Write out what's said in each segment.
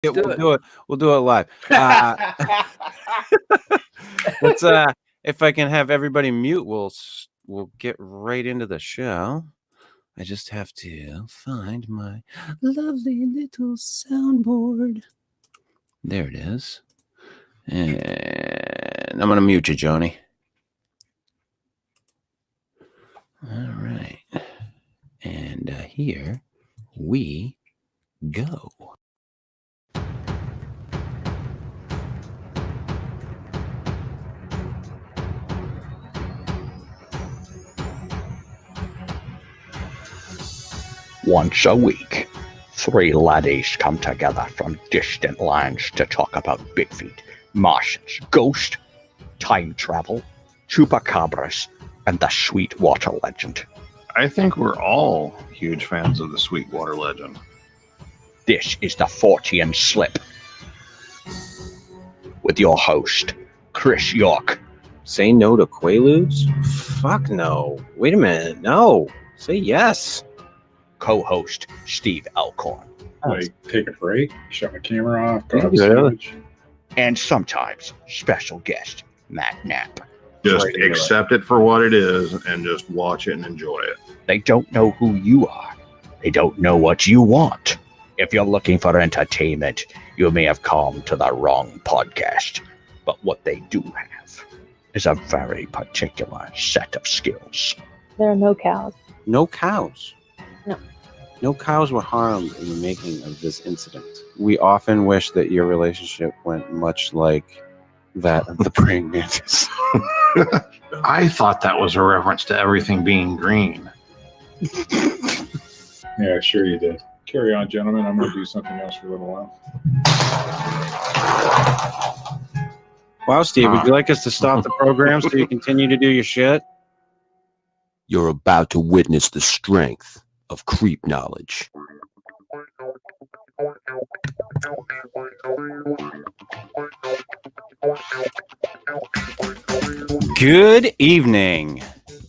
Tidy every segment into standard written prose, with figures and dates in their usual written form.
Yeah, we'll do it. We'll do it live. Let's. If I can have everybody mute, we'll get right into the show. I just have to find my lovely little soundboard. There it is. And I'm gonna mute you, Johnny. All right. And here we go. Once a week, three laddies come together from distant lands to talk about Bigfoot, Martians, ghosts, time travel, chupacabras, and the Sweetwater legend. I think we're all huge fans of the Sweetwater legend. This is the Fortean Slip with your host, Chris York. Say no to Quaaludes? Fuck no. Wait a minute. No. Say yes. Co-host, Steve Alcorn. Like, take a break, shut my camera off, go have a Really? sandwich. And sometimes special guest, Matt Knapp. Just Right, anyway. accept it for what it is and just watch it and enjoy it. They don't know who you are. They don't know what you want. If you're looking for entertainment, you may have come to the wrong podcast. But what they do have is a very particular set of skills. There are no cows. No cows. No. No cows were harmed in the making of this incident. We often wish that your relationship went much like that of the praying mantis. I thought that was a reference to everything being green. Yeah, sure you did. Carry on, gentlemen. I'm going to do something else for a little while. Wow, Steve, would you like us to stop the program so you continue to do your shit? You're about to witness the strength of creep knowledge. Good evening,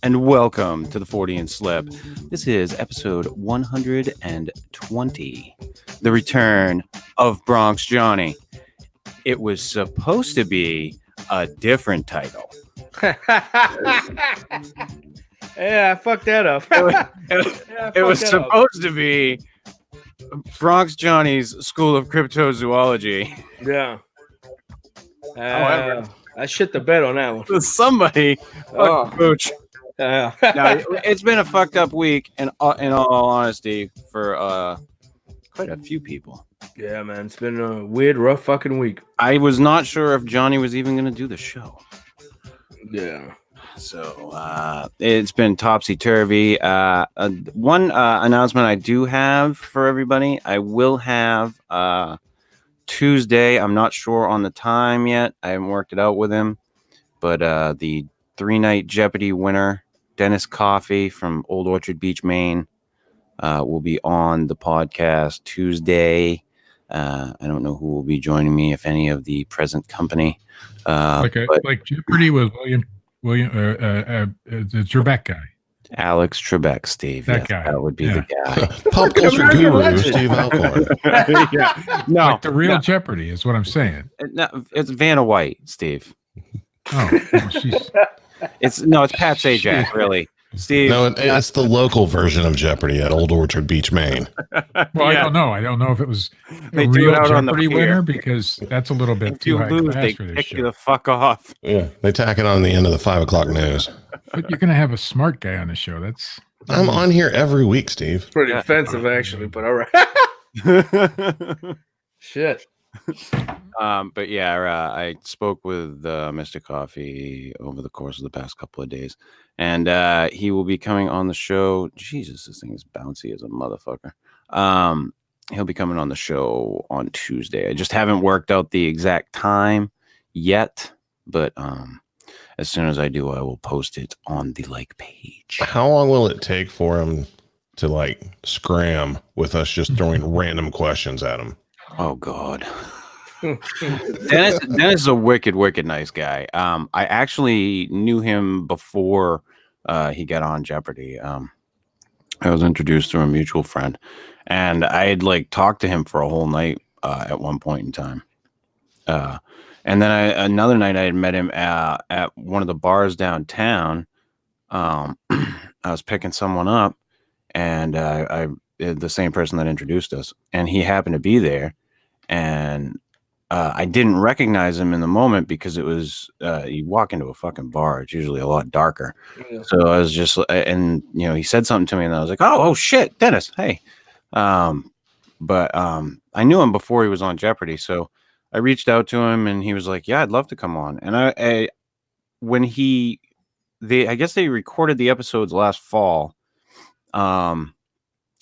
and welcome to the Fortean Slip. This is episode 120, The Return of Bronx Johnny. It was supposed to be a different title. Yeah, I fucked that up. It was supposed to be Bronx Johnny's School of Cryptozoology. Yeah. However- I shit the bed on that one. Somebody fucking pooch. Yeah. No, it's been a fucked up week, in all honesty, for quite a few people. Yeah, man. It's been a weird, rough fucking week. I was not sure if Johnny was even going to do the show. Yeah. So it's been topsy-turvy. One announcement I do have for everybody. I will have Tuesday. I'm not sure on the time yet. I haven't worked it out with him. But the 3-night Jeopardy winner, Dennis Coffey from Old Orchard Beach, Maine, will be on the podcast Tuesday. I don't know who will be joining me, if any of the present company. Like Jeopardy was William, the Trebek guy. Alex Trebek, Steve. That yes, guy. That would be Yeah. the guy. Pop culture guru Steve Alcorn. Yeah. No, Like the real no, Jeopardy is what I'm saying. no, it's Vanna White, Steve. Oh, well, she's It's Pat Sajak, really. Steve. No, it's the local version of Jeopardy at Old Orchard Beach, Maine. well. Yeah. I don't know. I don't know if it was They a do real it out on the Jeopardy pier. winner because that's a little bit If too you high lose, class they for this kick you show. the fuck off. Yeah, they tack it on the end of the 5 o'clock news. But you're gonna have a smart guy on the show. That's I'm on here every week, Steve. It's pretty Yeah. offensive, actually, but all right. Shit. But yeah, I spoke with Mr. Coffee over the course of the past couple of days, and he will be coming on the show. Jesus, this thing is bouncy as a motherfucker. He'll be coming on the show on Tuesday. I just haven't worked out the exact time yet, but as soon as I do, I will post it on the page. How long will it take for him to scram with us just throwing random questions at him? Oh God. Dennis is a wicked nice guy. I actually knew him before he got on Jeopardy. I was introduced through a mutual friend, and I had talked to him for a whole night at one point in time. And then another night I had met him at one of the bars downtown. I was picking someone up, and the same person that introduced us, and he happened to be there, and I didn't recognize him in the moment because it was you walk into a fucking bar, it's usually a lot darker. Yeah. So I was just, and he said something to me, and I was like, oh shit, Dennis, hey. But I knew him before he was on Jeopardy, so I reached out to him, and he was like, yeah, I'd love to come on. And I guess they recorded the episodes last fall, and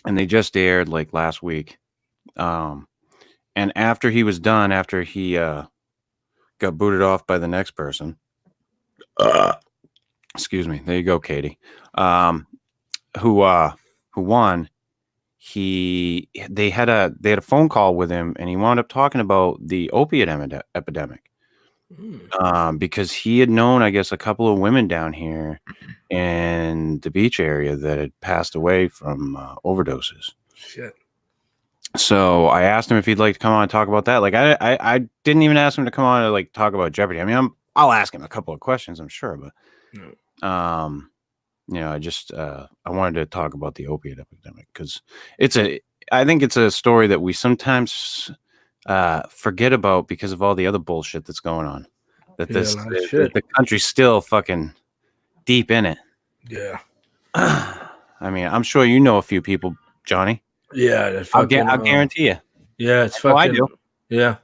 they just aired like last week. And after he was done, after he got booted off by the next person, excuse me, there you go, Katie, who won. They had a phone call with him, and he wound up talking about the opiate epidemic. Because he had known, I guess, a couple of women down here in the beach area that had passed away from overdoses. Shit. So I asked him if he'd like to come on and talk about that. Like I didn't even ask him to come on and like talk about Jeopardy. I mean, I'll ask him a couple of questions, I'm sure, but I just I wanted to talk about the opiate epidemic because I think it's a story that we sometimes forget about because of all the other bullshit that's going on. That the country's still fucking deep in it. Yeah. I mean, I'm sure you know a few people, Johnny. Yeah, that's fucking, I'll guarantee you. Yeah, it's fucking. I do. Yeah,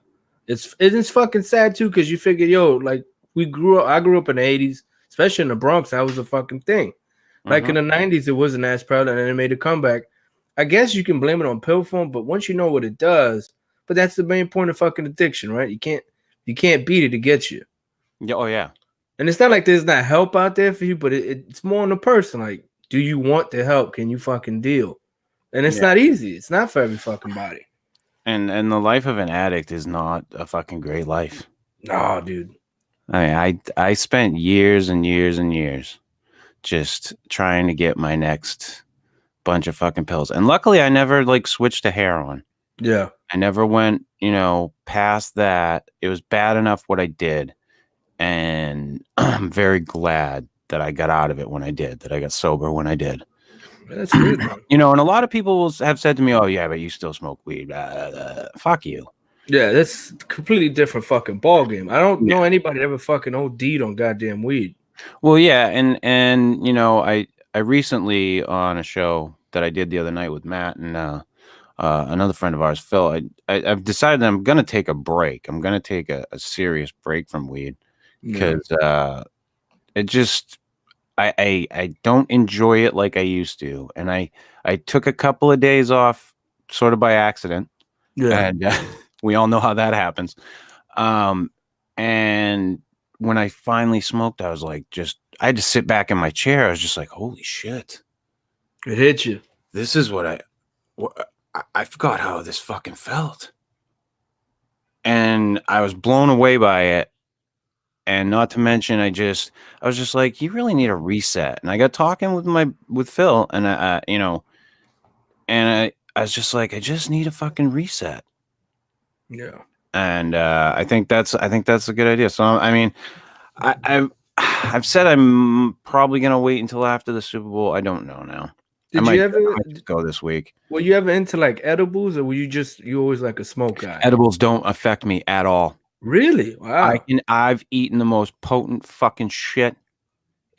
it's fucking sad too because you figure, like I grew up in the '80s, especially in the Bronx. That was a fucking thing. Like in the '90s, it wasn't as proud, and then it made a comeback. I guess you can blame it on pill form, but once you know what it does, but that's the main point of fucking addiction, right? You can't beat it to get you. Yeah. Oh yeah. And it's not like there's not help out there for you, but it's more on the person. Like, do you want the help? Can you fucking deal? And it's not easy. It's not for every fucking body. And the life of an addict is not a fucking great life. No, dude. I mean, I spent years and years and years just trying to get my next bunch of fucking pills. And luckily I never like switched to heroin. Yeah. I never went, past that. It was bad enough what I did. And I'm very glad that I got out of it when I did, that I got sober when I did. That's good, man. And a lot of people have said to me, oh yeah, but you still smoke weed. Fuck you. Yeah, that's a completely different fucking ball game. I don't know anybody that ever fucking OD'd on goddamn weed. Well, yeah, and I recently on a show that I did the other night with Matt and another friend of ours, Phil, I've decided that I'm gonna take a break. I'm gonna take a serious break from weed because it just I don't enjoy it like I used to, and I took a couple of days off sort of by accident. Yeah, and we all know how that happens. And when I finally smoked, I was like, I had to sit back in my chair. I was just like, holy shit. It hit you. This is what I forgot how this fucking felt. And I was blown away by it. And not to mention, I was just like, you really need a reset. And I got talking with Phil, and and I was just like, I just need a fucking reset. Yeah. And I think that's a good idea. So I mean, I've said I'm probably gonna wait until after the Super Bowl. I don't know now. I might go this week? Were you ever into like edibles, or were you always like a smoke guy? Edibles don't affect me at all. Really? Wow. I've eaten the most potent fucking shit.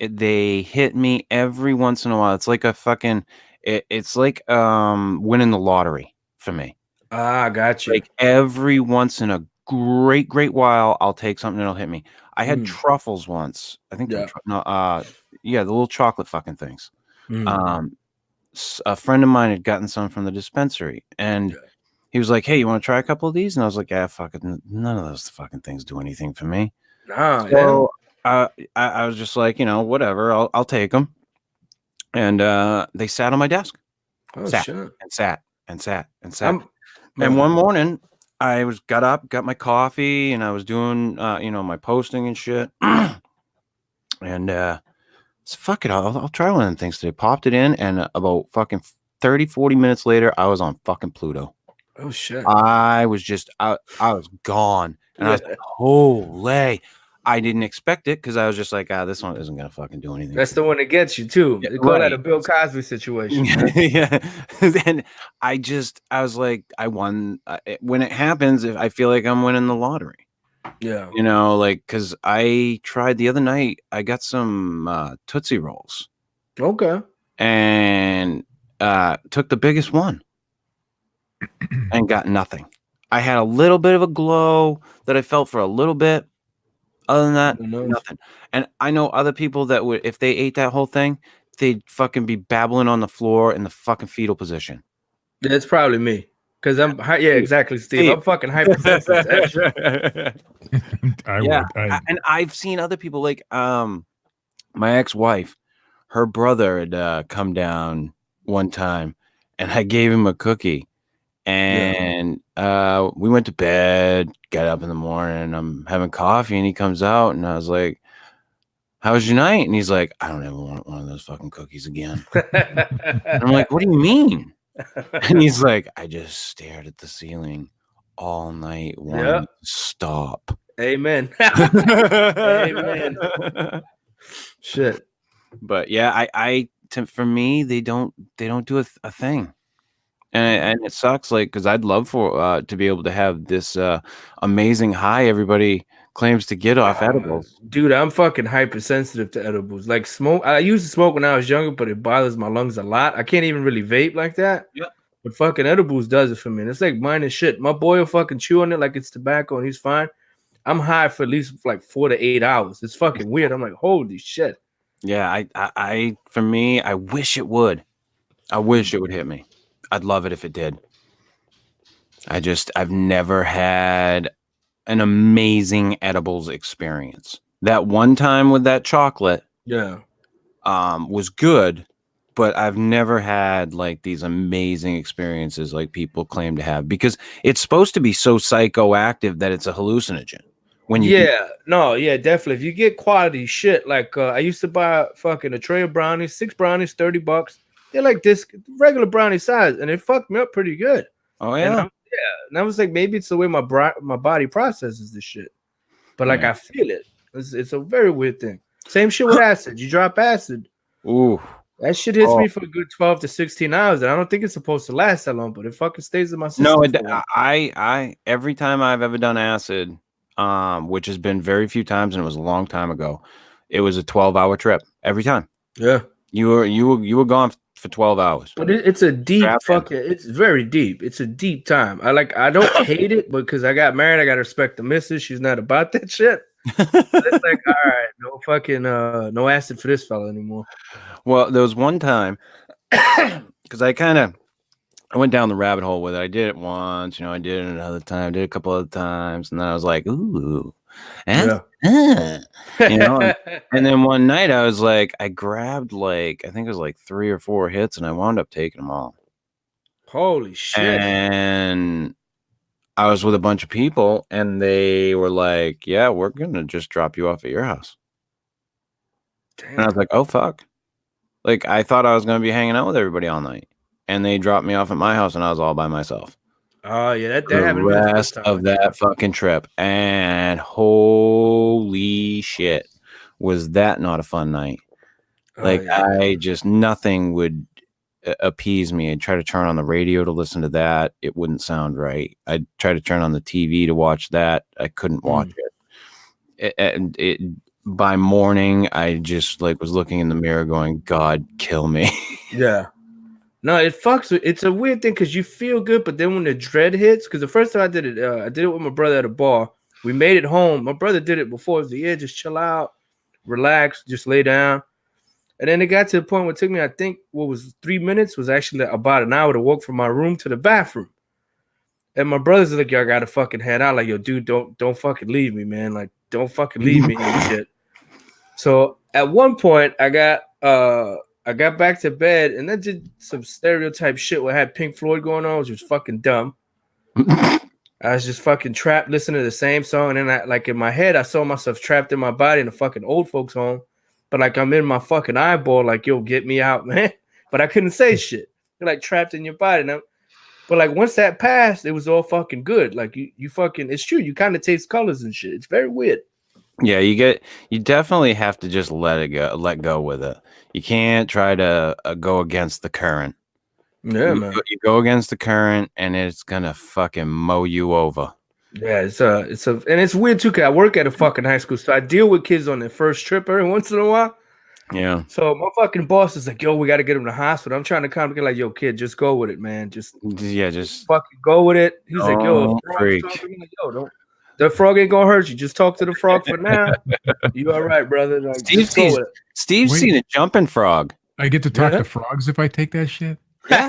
They hit me every once in a while. It's like a fucking. It's like winning the lottery for me. Ah, got you. Like every once in a great while, I'll take something that'll hit me. I had truffles once. I think the little chocolate fucking things. A friend of mine had gotten some from the dispensary, and he was like, hey, you want to try a couple of these? And I was like, yeah, fuck it. None of those fucking things do anything for me. So I was just like, whatever, I'll take them. And they sat on my desk. Oh, sat shit. and sat and sat and sat. And one morning I got up, got my coffee, and I was doing, my posting and shit. And so fuck it, I'll try one of them things today. Popped it in, and about fucking 30, 40 minutes later, I was on fucking Pluto. Oh shit. I was just out. I was gone, and I was like, holy. I didn't expect it because I was just like, this one isn't gonna fucking do anything. That's the one that gets you too. Yeah, They call that a right. Bill Cosby situation. Man. Yeah. And I was like, I won. When it happens, I feel like I'm winning the lottery. Yeah. You know, like, because I tried the other night, I got some Tootsie Rolls Okay. and took the biggest one and got nothing. I had a little bit of a glow that I felt for a little bit. Other than that, nothing. And I know other people that would, if they ate that whole thing, they'd fucking be babbling on the floor in the fucking fetal position. That's probably me. Because exactly, Steve. I'm fucking hypersensitive to that shit. I would. And I've seen other people like my ex-wife, her brother had come down one time and I gave him a cookie. And we went to bed, got up in the morning, I'm having coffee, and he comes out, and I was like, how was your night? And he's like, I don't ever want one of those fucking cookies again. And I'm like, what do you mean? And he's like, I just stared at the ceiling all night wanting to stop. Amen. Amen. Shit. But yeah, for me, they don't do a thing. And it sucks, like, because I'd love for to be able to have this amazing high everybody claims to get off edibles. Dude, I'm fucking hypersensitive to edibles. Like smoke, I used to smoke when I was younger, but it bothers my lungs a lot. I can't even really vape like that. Yeah. But fucking edibles does it for me. And it's like mine and shit. My boy will fucking chew on it like it's tobacco and he's fine. I'm high for at least like 4 to 8 hours. It's fucking weird. I'm like, holy shit. Yeah, I for me, I wish it would. I wish it would hit me. I'd love it if it did. I've never had an amazing edibles experience. That one time with that chocolate, was good, but I've never had like these amazing experiences like people claim to have, because it's supposed to be so psychoactive that it's a hallucinogen. When you definitely. If you get quality shit, like I used to buy fucking a tray of brownies, 6 brownies, $30. They're like this regular brownie size, and it fucked me up pretty good. Oh yeah, and I was like, maybe it's the way my body processes this shit, but like I feel it. It's a very weird thing. Same shit with acid. You drop acid, ooh, that shit hits me for a good 12 to 16 hours, and I don't think it's supposed to last that long, but it fucking stays in my system. No, I every time I've ever done acid, which has been very few times, and it was a long time ago, it was a 12-hour trip every time. Yeah, you were gone for 12 hours. But it's a deep it's very deep. It's a deep time. I don't hate it, because I got married. I got to respect the missus. She's not about that shit. It's like, all right, no fucking no acid for this fella anymore. Well, there was one time because I went down the rabbit hole with it. I did it once, I did it another time, did it a couple other times, and then I was like, ooh. And then one night I was like, I grabbed I think it was like 3 or 4 hits, and I wound up taking them all. Holy shit. And I was with a bunch of people, and they were like, yeah, we're gonna just drop you off at your house. Damn. And I was like, oh fuck. Like, I thought I was gonna be hanging out with everybody all night, and they dropped me off at my house, and I was all by myself. Oh yeah, that the happened. Rest of that fucking trip, and holy shit, was that not a fun night? I just, nothing would appease me. I'd try to turn on the radio to listen to that, it wouldn't sound right. I'd try to turn on the TV to watch that, I couldn't watch it. And by morning, I just was looking in the mirror, going, "God, kill me." Yeah. No, it fucks with. It's a weird thing because you feel good, but then when the dread hits, because the first time I did it with my brother at a bar. We made it home. My brother did it before. It was just chill out, relax, just lay down. And then it got to the point where it took me, I think, 3 minutes was actually about an hour to walk from my room to the bathroom. And my brother's like, "Yo, I gotta fucking head out." Like, "Yo, dude, don't fucking leave me, man. Like, don't fucking leave me and shit." So at one point, I got back to bed, and then did some stereotype shit where I had Pink Floyd going on, which was fucking dumb. I was just fucking trapped listening to the same song, and then in my head, I saw myself trapped in my body in a fucking old folks home. But I'm in my fucking eyeball, "Yo, get me out, man." But I couldn't say shit. You're trapped in your body. But like once that passed, it was all fucking good. Like you fucking, it's true. You kind of taste colors and shit. It's very weird. Yeah, you definitely have to just let go with it. You can't try to go against the current. Yeah, man. You go against the current, and it's gonna fucking mow you over. Yeah, and it's weird too. Cause I work at a fucking high school, so I deal with kids on their first trip every once in a while. Yeah. So my fucking boss is like, "Yo, we got to get him to the hospital." I'm trying to come get like, "Yo, kid, just go with it, man. Just fucking go with it." He's like, "Yo, freak. Like, yo, don't. The frog ain't gonna hurt you. Just talk to the frog for now. You all right, brother?" Like, Steve's Wait. seen a jumping frog. I get to talk to frogs if I take that shit. Yeah,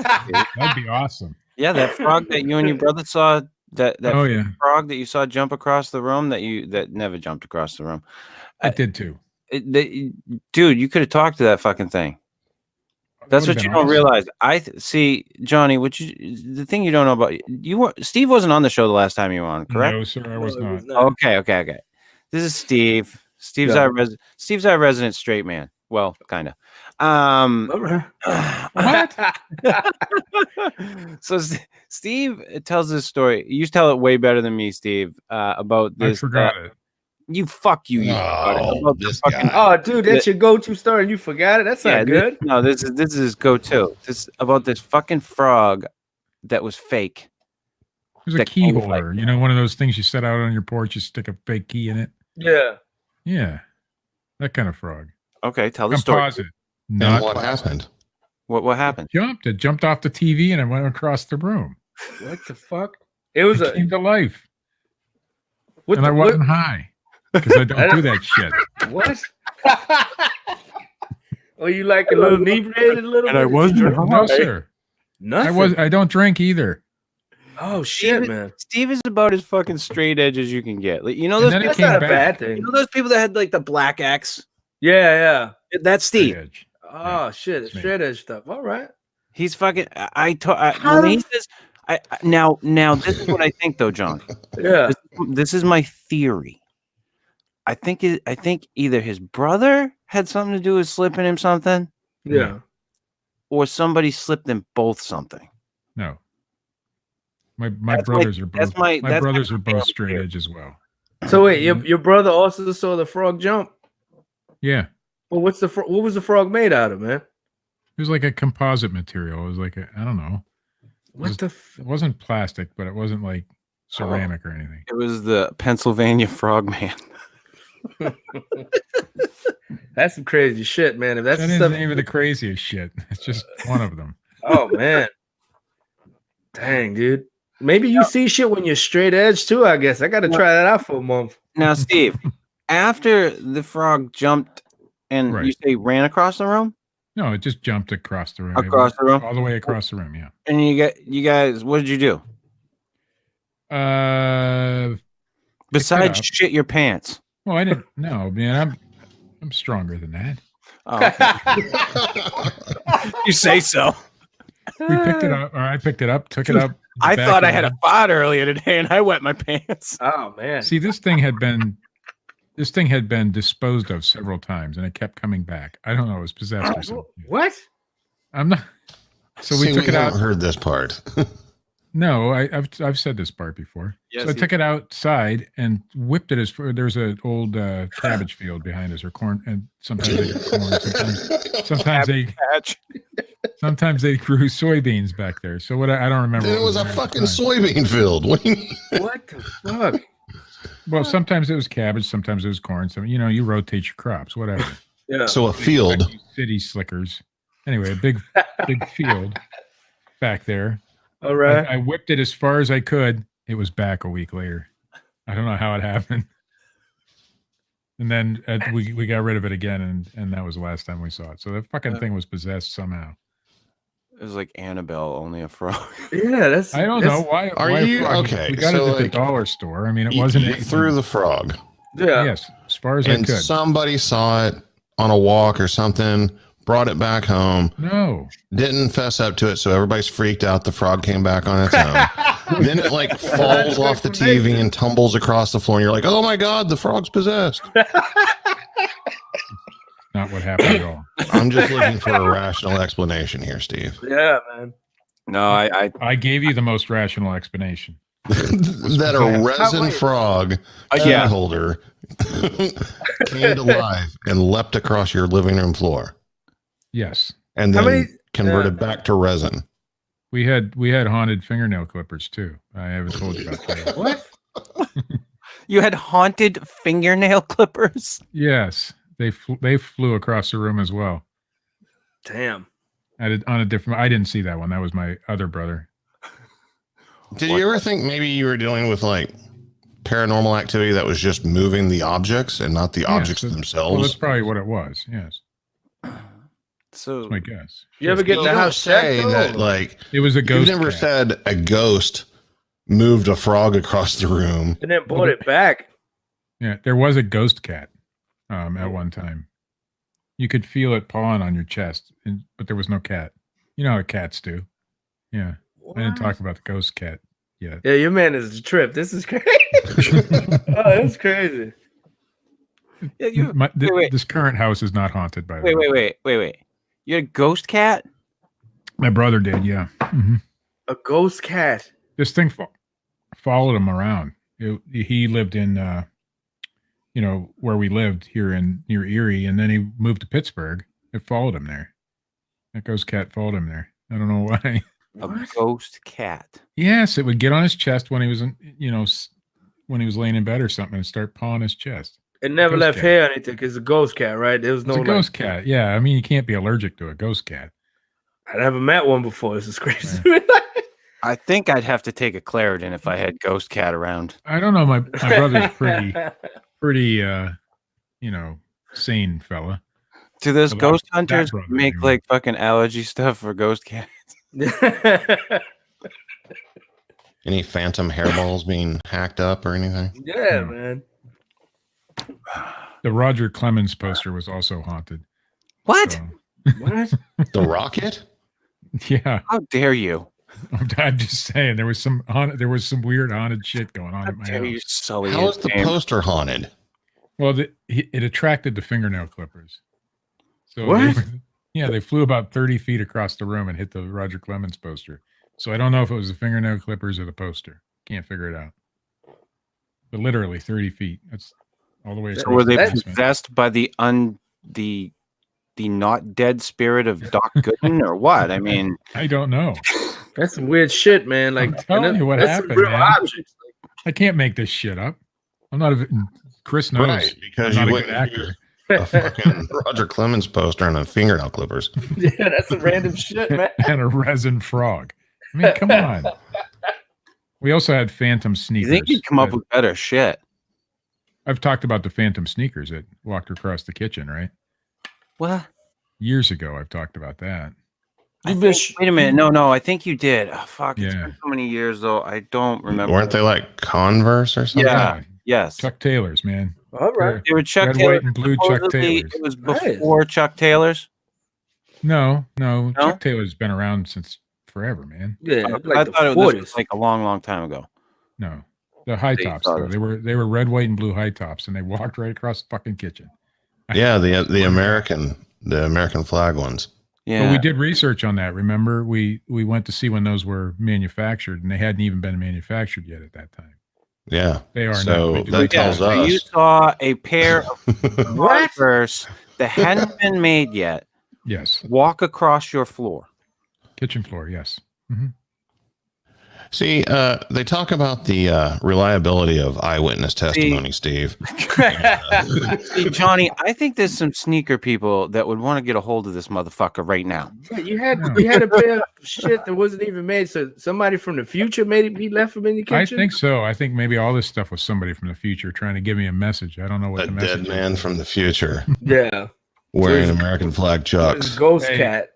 That'd be awesome. yeah. That frog that you and your brother saw. That Oh, yeah. frog that you saw jump across the room that never jumped across the room. I did too. Dude, you could have talked to that fucking thing. That's what you don't realize. See, Johnny. The thing you don't know about Steve wasn't on the show the last time you were on, correct? No, sir, I was not. Okay. This is Steve. Steve's our resident straight man. Well, kind of. What? So Steve tells this story. You tell it way better than me, Steve. About this. I forgot it. You forgot it. About this fucking, guy. Oh, dude, that's your go-to story, and you forgot it. That's not good. This is his go-to. This about this fucking frog that was fake. It was a key holder. You know, one of those things you set out on your porch. You stick a fake key in it. Yeah. Yeah, that kind of frog. Okay, tell the story. Composite. And what happened? What happened? It jumped off the TV and it went across the room. What the fuck? It was came to life. What and I wasn't high because I don't do that shit. What? Oh, you like a little inebriated a little bit? I wasn't high. No, sir. Nothing. I don't drink either. Oh shit, man! Steve is about as fucking straight edge as you can get. Like, you know those. That's not a bad thing. You know those people that had like the black X. Yeah. That's Steve. Oh shit, straight edge stuff. All right. He's fucking. When he says, now this is what I think though, John. Yeah. This is my theory. I think either his brother had something to do with slipping him something. Yeah. No. Or somebody slipped them both something. No. My brothers are both. My brothers are both straight edge as well. So wait, your brother also saw the frog jump? Yeah. Well, what was the frog made out of, man? It was like a composite material. It was like I don't know. It wasn't plastic, but it wasn't like ceramic or anything. It was the Pennsylvania Frogman. That's some crazy shit, man. If that's that isn't even the craziest shit. It's just one of them. Oh man. Dang, dude. Maybe you see shit when you're straight edge too, I guess. I got to try that out for a month. Now, Steve, after the frog jumped and you say ran across the room? No, it just jumped across the room. Across the room? All the way across the room, yeah. And you guys, what did you do? Besides shit your pants. Well, I didn't know, man. I'm stronger than that. Oh, okay. You say so. We picked it up, or I picked it up, took it up. I thought I had a fart earlier today, and I wet my pants. Oh man! See, this thing had been disposed of several times, and it kept coming back. I don't know. It was possessed or something. What? I'm not. So we took it out. I heard this part. No, I've said this part before. Yes, so I took it outside and whipped it there's an old cabbage field behind us, or corn, and sometimes they grew corn, sometimes they grew soybeans back there. So I don't remember. It was a fucking soybean field. What the fuck? Well, sometimes it was cabbage, sometimes it was corn. So you rotate your crops, whatever. Yeah. So a field. City slickers. Anyway, a big field back there. All right. I whipped it as far as I could. It was back a week later. I don't know how it happened. And then we got rid of it again, and that was the last time we saw it. So the fucking thing was possessed somehow. It was like Annabelle, only a frog. Yeah, I don't know why. Are you okay? We got it at the dollar store. I mean, it wasn't. You threw the frog. Yeah. Yes, as far as I could. And somebody saw it on a walk or something. Brought it back home. No. Didn't fess up to it, so everybody's freaked out. The frog came back on its own. Then it like falls off the TV and tumbles across the floor, and you're like, "Oh my god, the frog's possessed." Not what happened at all. I'm just looking for a rational explanation here, Steve. Yeah, man. No, I gave you the most rational explanation. That a resin frog yeah. holder came to life and leapt across your living room floor. Yes. And then converted back to resin. We had haunted fingernail clippers too. I haven't told you about that. What? You had haunted fingernail clippers? Yes. They flew across the room as well. Damn. I didn't see that one. That was my other brother. Did you ever think maybe you were dealing with like paranormal activity that was just moving the objects and not the objects themselves? Well, that's probably what it was. Yes. So that's my guess. You ever get in the house say checked, that like it was a ghost? You never said a ghost moved a frog across the room and then brought it back. Yeah, there was a ghost cat at one time. You could feel it pawing on your chest, but there was no cat. You know how cats do. Yeah. What? I didn't talk about the ghost cat yet. Yeah, your man is a trip. This is crazy. Oh, that's crazy. Yeah, this current house is not haunted by the way. Wait. You had a ghost cat? My brother did, yeah. Mm-hmm. A ghost cat. This thing followed him around. He lived in, where we lived here near Erie, and then he moved to Pittsburgh. It followed him there. That ghost cat followed him there. I don't know why. A ghost cat. Yes, it would get on his chest when he was, when he was laying in bed or something, and start pawing his chest. It never left hair or anything. It's a ghost cat, right? There was no ghost cat. Yeah, I mean, you can't be allergic to a ghost cat. I never met one before. This is crazy. Yeah. I think I'd have to take a Claritin if I had ghost cat around. I don't know. My brother's pretty, sane fella. Do those ghost hunters make like fucking allergy stuff for ghost cats? Any phantom hairballs being hacked up or anything? Yeah, man. The Roger Clemens poster was also haunted. What? So. What? The rocket? Yeah. How dare you? I'm just saying there was some weird haunted shit going on at my house. How is the poster haunted? Well, it attracted the fingernail clippers. So what? They flew about 30 feet across the room and hit the Roger Clemens poster. So I don't know if it was the fingernail clippers or the poster. Can't figure it out. But literally 30 feet. That's all the way across. So were they possessed by the not dead spirit of Doc Gooden or what? I mean, I don't know. That's some weird shit, man. Like, I'm telling you what happened, man. I can't make this shit up. I'm not Chris knows. Right, because I'm you not a good actor. A fucking Roger Clemens poster and a fingernail clippers. Yeah, that's some random shit, man. And a resin frog. I mean, come on. We also had phantom sneakers. You think you'd come up with better shit? I've talked about the phantom sneakers that walked across the kitchen, right? What? Years ago, I've talked about that. Wait a minute. No, I think you did. Oh, fuck. It's been so many years, though. I don't remember. Weren't they like Converse or something? Yeah. Yes. Chuck Taylors, man. All right. They were Chuck Red, Taylor. white, and blue Chuck Taylors. It was before Chuck Taylors? No. Chuck Taylor's been around since forever, man. Yeah, I thought it was like a long, long time ago. No. The high tops, though. They were red, white, and blue high tops, and they walked right across the fucking kitchen. Yeah, the American flag ones. Yeah. But we did research on that. Remember, we went to see when those were manufactured, and they hadn't even been manufactured yet at that time. Yeah, they are. So now. that tells us you saw a pair of Converse that hadn't been made yet. Yes. Walk across your floor. Kitchen floor. Yes. Mm-hmm. See, they talk about the reliability of eyewitness testimony, Steve. See, Johnny, I think there's some sneaker people that would want to get a hold of this motherfucker right now. Yeah, you had a pair of shit that wasn't even made, so somebody from the future made he left them in your kitchen? I think so. I think maybe all this stuff was somebody from the future trying to give me a message. I don't know what the message is. A dead man from the future. Yeah. Wearing American flag chucks. Ghost cat.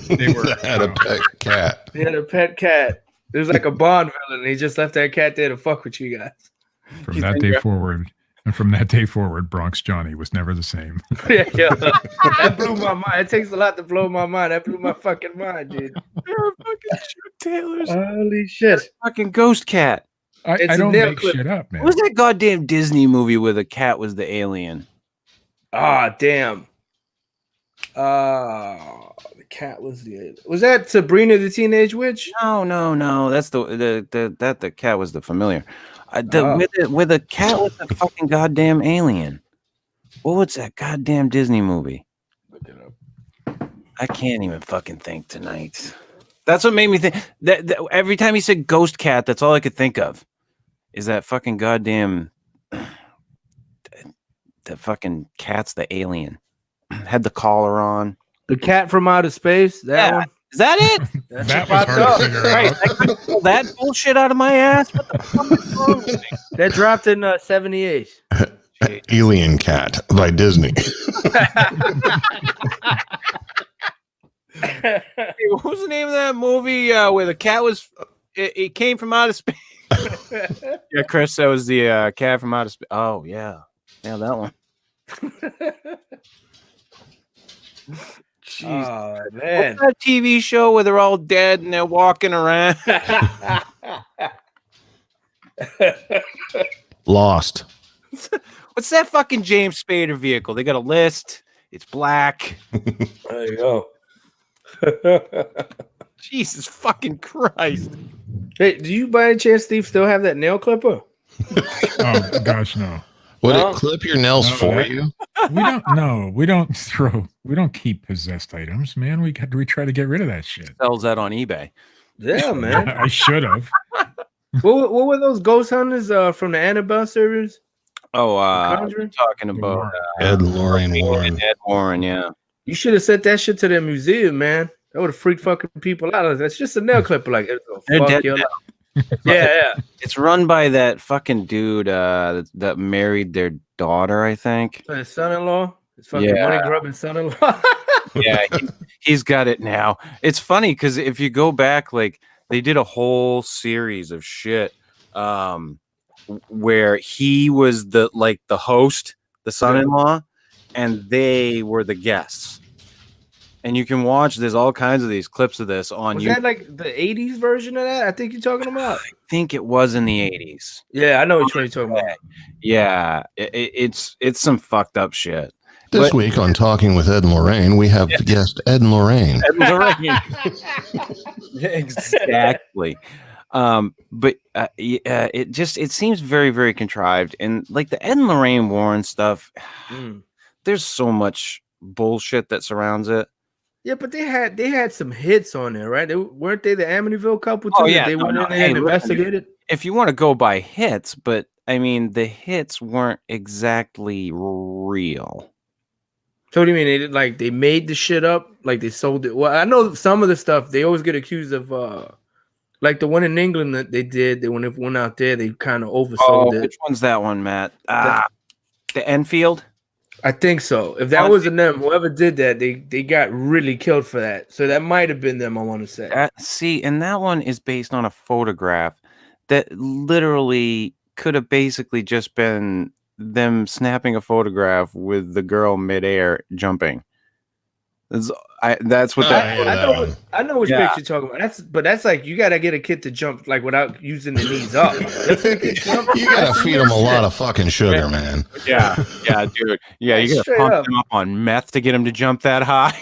They had a pet cat. He had a pet cat. It was like a Bond villain, and he just left that cat there to fuck with you guys. From that day forward, Bronx Johnny was never the same. Yeah. That blew my mind. It takes a lot to blow my mind. That blew my fucking mind, dude. They're fucking Chuck Taylors. Holy shit. Fucking ghost cat. I don't make shit up, man. What was that goddamn Disney movie where the cat was the alien? Ah, damn. The cat was that Sabrina the Teenage Witch? No. That's the cat was the familiar. With the cat was the fucking goddamn alien. What was that goddamn Disney movie? Look it up. I can't even fucking think tonight. That's what made me think. That every time he said ghost cat, that's all I could think of. Is that fucking goddamn the fucking cat's the alien. Had the collar on. The cat from outer space. That one. Is that it? That was hard to figure Right, out. I couldn't pull that bullshit out of my ass. What the fuck is wrong with me? That dropped in 78. Alien Cat by Disney. Hey, what was the name of that movie where the cat was? It came from outer space. Yeah, Chris, that was the cat from outer space. Oh yeah, that one. Jeez. Oh man. What's that TV show where they're all dead and they're walking around? Lost. What's that fucking James Spader vehicle? They got a list. It's black. There you go. Jesus fucking Christ. Hey, do you by any chance, Steve, still have that nail clipper? Oh gosh, no. Would No. it clip your nails No, for that- you? We don't keep possessed items, man. We try to get rid of that shit. Sells that on eBay. Yeah, man. I should have. what were those ghost hunters from the Annabelle series? Oh, Conjuring? talking about Ed and Lorraine Warren. Ed Warren, yeah. You should have sent that shit to their museum, man. That would have freaked fucking people out. That's just a nail clipper, like it's gonna They're fuck dead you now. up. Yeah. It's run by that fucking dude that married their daughter, I think. His son-in-law, his fucking Yeah. money grubbing son-in-law. Yeah, he's got it now. It's funny because if you go back, like they did a whole series of shit where he was the host, the son-in-law, and they were the guests. And you can watch. There's all kinds of these clips of this on Was YouTube. that like the 80s version of that? I think you're talking about. I think it was in the 80s. Yeah, I know which one you're talking about. Yeah, it's some fucked up shit. This But- week on Talking with Ed and Lorraine, we have guest Ed and Lorraine. Exactly. But it seems very, very contrived, and like the Ed and Lorraine Warren stuff, there's so much bullshit that surrounds it. Yeah, but they had some hits on there, right? Weren't they the Amityville couple too? Oh, yeah. They went in there Hey, and listen, investigated. If you want to go by hits, but I mean the hits weren't exactly real. So what do you mean? They did, like they made the shit up, like they sold it. Well, I know some of the stuff they always get accused of, like the one in England that they did. They when they went out there, they kind of oversold it. Which one's that one, Matt? The Enfield. I think so. If that wasn't them, whoever did that, they got really killed for that. So that might have been them. I want to say. And that one is based on a photograph that literally could have basically just been them snapping a photograph with the girl midair jumping. That's what that. I know which Yeah. picture you're talking about. That's like you gotta get a kid to jump like without using the knees up. You gotta feed them a lot of fucking sugar, man. Yeah, dude. Yeah, you gotta Straight pump up. them up on meth to get them to jump that high.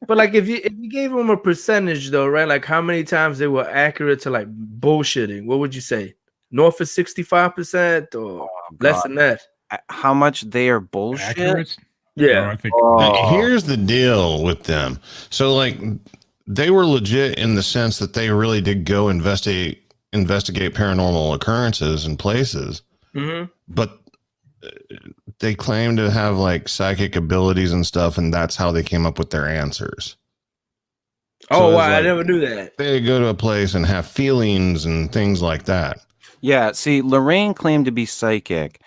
But like if you gave them a percentage though, right? Like how many times they were accurate to like bullshitting? What would you say? North of 65% or less than that? How much they are bullshit? Accurate? Yeah. No, I think Here's the deal with them. So, like, they were legit in the sense that they really did go investigate paranormal occurrences in places, but they claim to have like psychic abilities and stuff, and that's how they came up with their answers. Oh, it's wow. I like never knew that. they go to a place and have feelings and things like that. Yeah, see, Lorraine claimed to be psychic,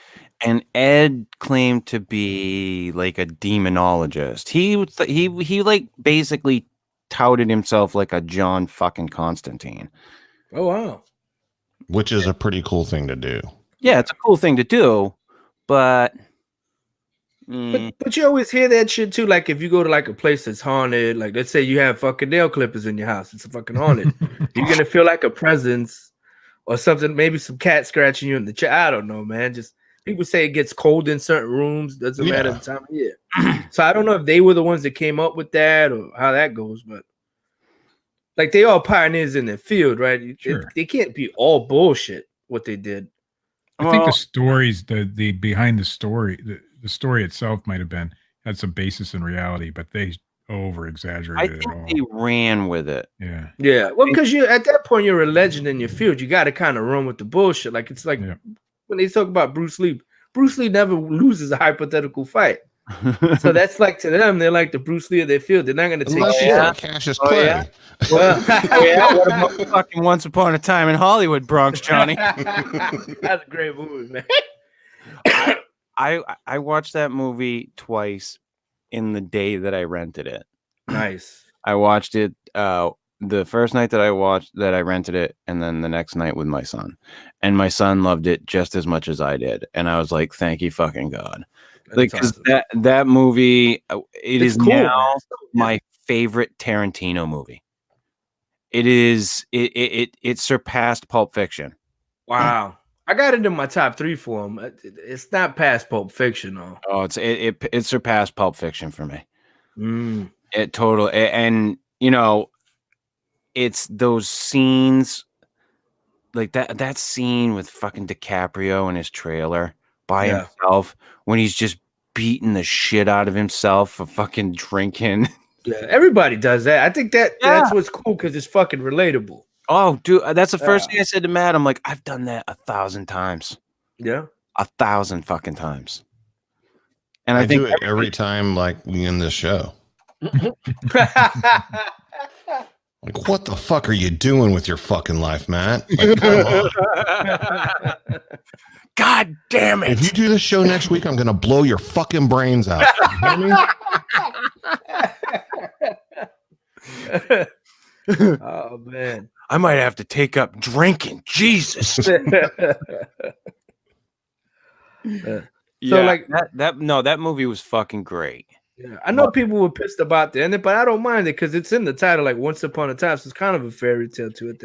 and Ed claimed to be like a demonologist. He like basically touted himself like a John fucking Constantine. Oh, wow. Which is a pretty cool thing to do. Yeah, it's a cool thing to do, but But you always hear that shit too. Like if you go to like a place that's haunted, like let's say you have fucking nail clippers in your house, it's fucking haunted. You're gonna feel like a presence or something, maybe some cat scratching you in the chair. I don't know, man. Just People say it gets cold in certain rooms. Doesn't matter Yeah. the time of year. So I don't know if they were the ones that came up with that or how that goes, but like they all pioneers in their field, right? Sure. They can't be all bullshit what they did. I think the stories, the behind the story, the story itself might have had some basis in reality, but they over I exaggerated think it all. they ran with it. Yeah. Yeah, well, because you at that point you're a legend in your field. You got to kind of run with the bullshit. Like it's like Yeah. when they talk about Bruce Lee never loses a hypothetical fight. So that's like to them, they're like the Bruce Lee of their field. They're not going to take Unless shit. you're like Cassius Clay. yeah? Well, What about fucking Once Upon a Time in Hollywood, Bronx Johnny? that's a great movie, man. I watched that movie twice in the day that I rented it. Nice. I watched it the first night that I rented it, and then the next night with my son. And my son loved it just as much as I did. And I was like, thank you fucking God. Like, because that movie, it's is cool, now my favorite Tarantino movie. It is it surpassed Pulp Fiction. Wow. I got it in my top 3 for him. It's not past Pulp Fiction though. Oh, it surpassed Pulp Fiction for me. It totally, and you know, it's those scenes like that scene with fucking DiCaprio in his trailer by himself when he's just beating the shit out of himself for fucking drinking. Yeah, everybody does that. I think that's what's cool because it's fucking relatable. Oh, dude, that's the first thing I said to Matt. I'm like, I've done that 1,000 times. Yeah, 1,000 fucking times. And I do it every time, like we end this show. Like, what the fuck are you doing with your fucking life, Matt? Like, come on. God damn it. If you do this show next week, I'm going to blow your fucking brains out. You hear me? Oh, man. I might have to take up drinking. Jesus. So like that movie was fucking great. Yeah, I know people were pissed about the ending, but I don't mind it because it's in the title, like Once Upon a Time. So it's kind of a fairy tale to it.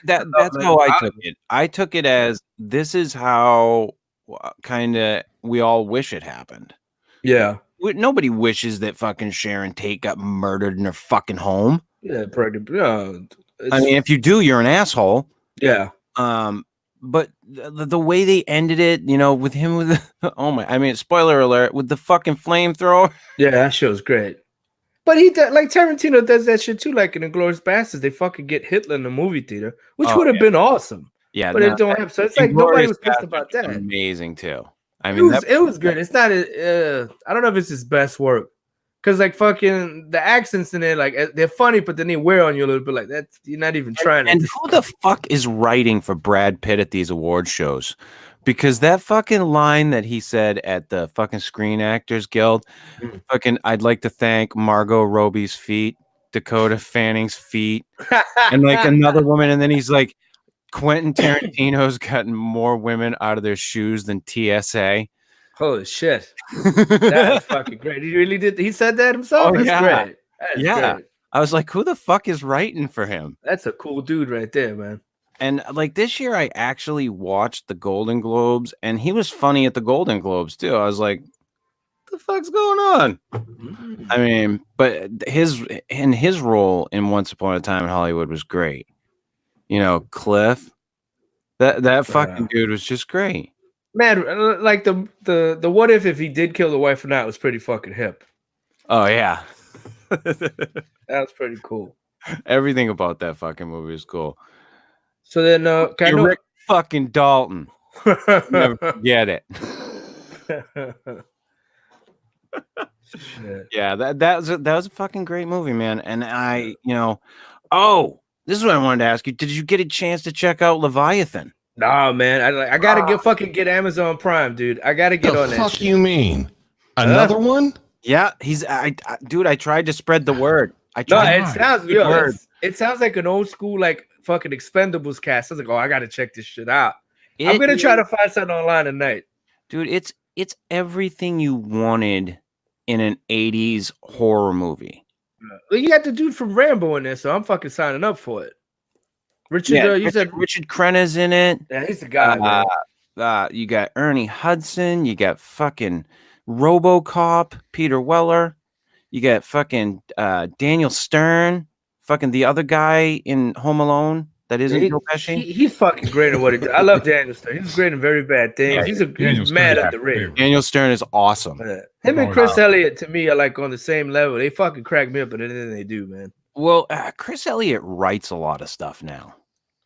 That's how I took it. I took it as this is how kind of we all wish it happened. Yeah. Nobody wishes that fucking Sharon Tate got murdered in her fucking home. Yeah, I mean, if you do, you're an asshole. Yeah. But the way they ended it, you know, with him spoiler alert, with the fucking flamethrower. Yeah, that show's great. But like Tarantino does that shit too, like in Inglourious Basterds, they fucking get Hitler in the movie theater, which would have been awesome. Yeah, but it don't have. So it's like nobody was pissed about that. Amazing too. I mean, it was good. It's not. I don't know if it's his best work. Because like fucking the accents in there, like they're funny, but then they wear on you a little bit. Like that, you're not even trying. And who the fuck is writing for Brad Pitt at these award shows? Because that fucking line that he said at the fucking Screen Actors Guild, fucking, I'd like to thank Margot Robbie's feet, Dakota Fanning's feet, and like another woman, and then he's like, Quentin Tarantino's gotten more women out of their shoes than TSA. Holy shit. That was fucking great. He really did. He said that himself. Oh, That's yeah. great. That's great. I was like, who the fuck is writing for him? That's a cool dude right there, man. And like this year, I actually watched the Golden Globes, and he was funny at the Golden Globes too. I was like, what the fuck's going on? I mean, but his role in Once Upon a Time in Hollywood was great. You know, Cliff, that fucking dude was just great. Man, like the what if he did kill the wife or not was pretty fucking hip. Oh yeah, that was pretty cool. Everything about that fucking movie is cool. So then, Rick fucking Dalton, never forget it. Yeah, that was a fucking great movie, man. And this is what I wanted to ask you. Did you get a chance to check out Leviathan? Nah, man. I gotta get Amazon Prime, dude. I gotta get on that. Fuck you mean? Another one? Yeah, dude. I tried to spread the word. It sounds like an old school like fucking Expendables cast. I was like, I gotta check this shit out. I'm gonna try to find something online tonight, dude. It's everything you wanted in an 80s horror movie. Well, you got the dude from Rambo in there, so I'm fucking signing up for it. Richard Crenna's in it. Yeah, he's the guy. You got Ernie Hudson. You got fucking RoboCop, Peter Weller. You got fucking Daniel Stern. Fucking the other guy in Home Alone that isn't Joe Pesci. He's fucking great at what he does. I love Daniel Stern. He's great in Very Bad Things. He's mad underrated. Daniel Stern is awesome. Him and Chris Elliott, to me, are like on the same level. They fucking crack me up at anything they do, man. Well, Chris Elliott writes a lot of stuff now.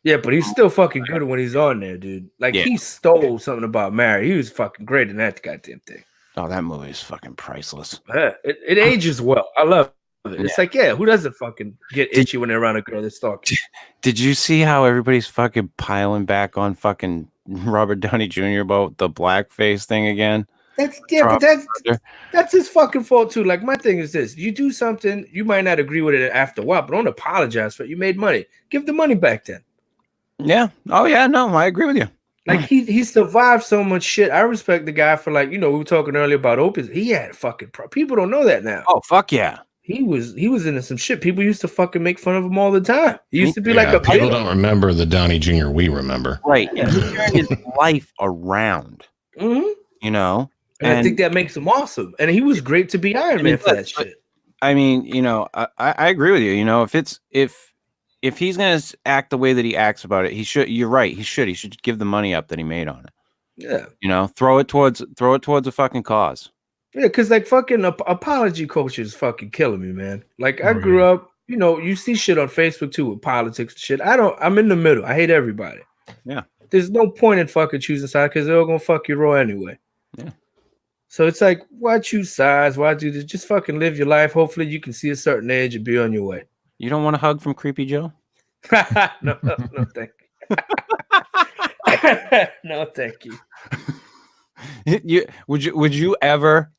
Yeah, but he's still fucking good when he's on there, dude. Like, he stole something about Mary. He was fucking great in that goddamn thing. Oh, that movie is fucking priceless. Yeah, it ages well. I love it. It's like, who doesn't fucking get itchy when they're around a girl that's talking? Did you see how everybody's fucking piling back on fucking Robert Downey Jr. about the blackface thing again? That's his fucking fault too. Like, my thing is this: you do something, you might not agree with it after a while, but don't apologize for it. You made money. Give the money back then. Yeah. Oh yeah. No, I agree with you. Like, he survived so much shit. I respect the guy for, like, we were talking earlier about opiates. He had fucking people don't know that now. Oh fuck yeah. He was into some shit. People used to fucking make fun of him all the time. He used to be like a people don't remember the Downey Jr. we remember. Right. And he turned his life around. Mm-hmm. You know? And I think that makes him awesome. And he was great to be Iron Man for that shit. I mean, I agree with you. If he's gonna act the way that he acts about it, he should. You're right. He should give the money up that he made on it. Yeah. Throw it towards a fucking cause. Yeah, because like fucking apology culture is fucking killing me, man. Like, I grew up, you see shit on Facebook too with politics and shit. I'm in the middle. I hate everybody. Yeah. There's no point in fucking choosing sides because they're all gonna fuck you raw anyway. Yeah. So it's like, why choose sides? Why do this? Just fucking live your life. Hopefully you can see a certain age and be on your way. You don't want a hug from Creepy Joe? No, thank you. No, thank you. Would you ever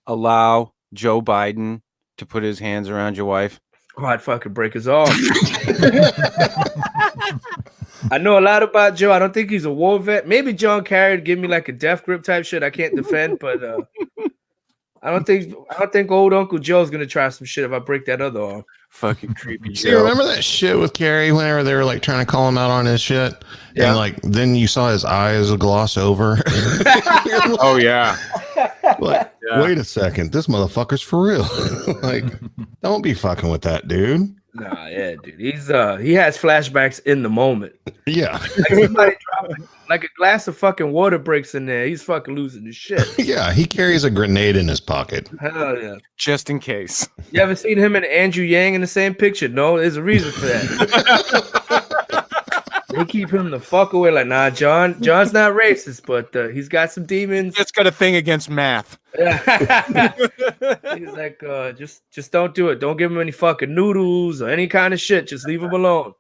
allow Joe Biden to put his hands around your wife? Oh, I'd fucking break his arm. I know a lot about Joe. I don't think he's a war vet. Maybe John Kerry would give me like a death grip type shit I can't defend, but I don't think old Uncle Joe's gonna try some shit if I break that other arm. Fucking Creepy Joe. You remember that shit with Kerry whenever they were like trying to call him out on his shit? Yeah. And like then you saw his eyes gloss over. Oh yeah. Like, wait a second, this motherfucker's for real. Like, don't be fucking with that dude. Nah, yeah, dude. He's he has flashbacks in the moment. Yeah. Like, somebody dropping like a glass of fucking water breaks in there. He's fucking losing his shit. Yeah, he carries a grenade in his pocket. Hell yeah. Just in case. You ever seen him and Andrew Yang in the same picture? No, there's a reason for that. They keep him the fuck away. Like, nah, John's not racist, but he's got some demons. Just got a thing against math. He's like, just don't do it. Don't give him any fucking noodles or any kind of shit. Just leave him alone.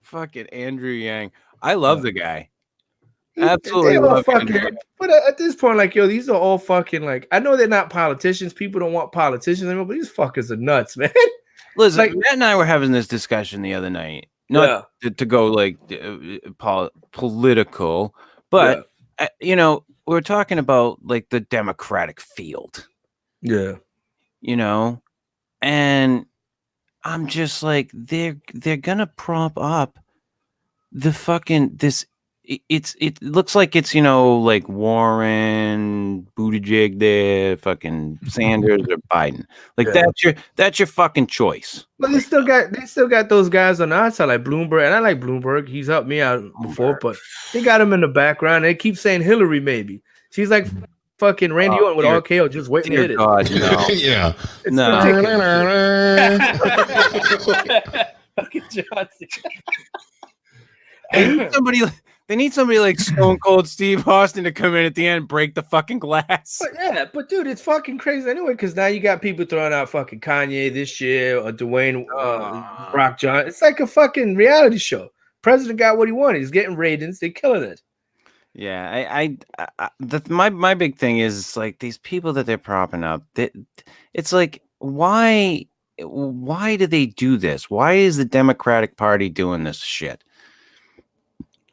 Fucking Andrew Yang. I love the guy. Absolutely love fucking. But at this point, like, yo, these are all fucking, like, I know they're not politicians. People don't want politicians anymore, but these fuckers are nuts, man. Listen, like, Matt and I were having this discussion the other night. Not to go like political, but we're talking about like the Democratic field. Yeah. And I'm just like, they're gonna prop up the fucking this. It looks like it's like Warren, Buttigieg, there, fucking Sanders or Biden. Like that's your fucking choice. But they still got those guys on the outside like Bloomberg, and I like Bloomberg. He's helped me out before, but they got him in the background. They keep saying Hillary maybe. She's like fucking Randy Orton with RKO, just waiting to hit it. God, no. Yeah. It's no. Fucking Johnson. They need somebody like Stone Cold Steve Austin to come in at the end and break the fucking glass. But dude, it's fucking crazy anyway, because now you got people throwing out fucking Kanye this year or Dwayne Rock Johnson. It's like a fucking reality show. President got what he wanted. He's getting ratings. They're killing it. Yeah, my big thing is like these people that they're propping up. It's like, why do they do this? Why is the Democratic Party doing this shit?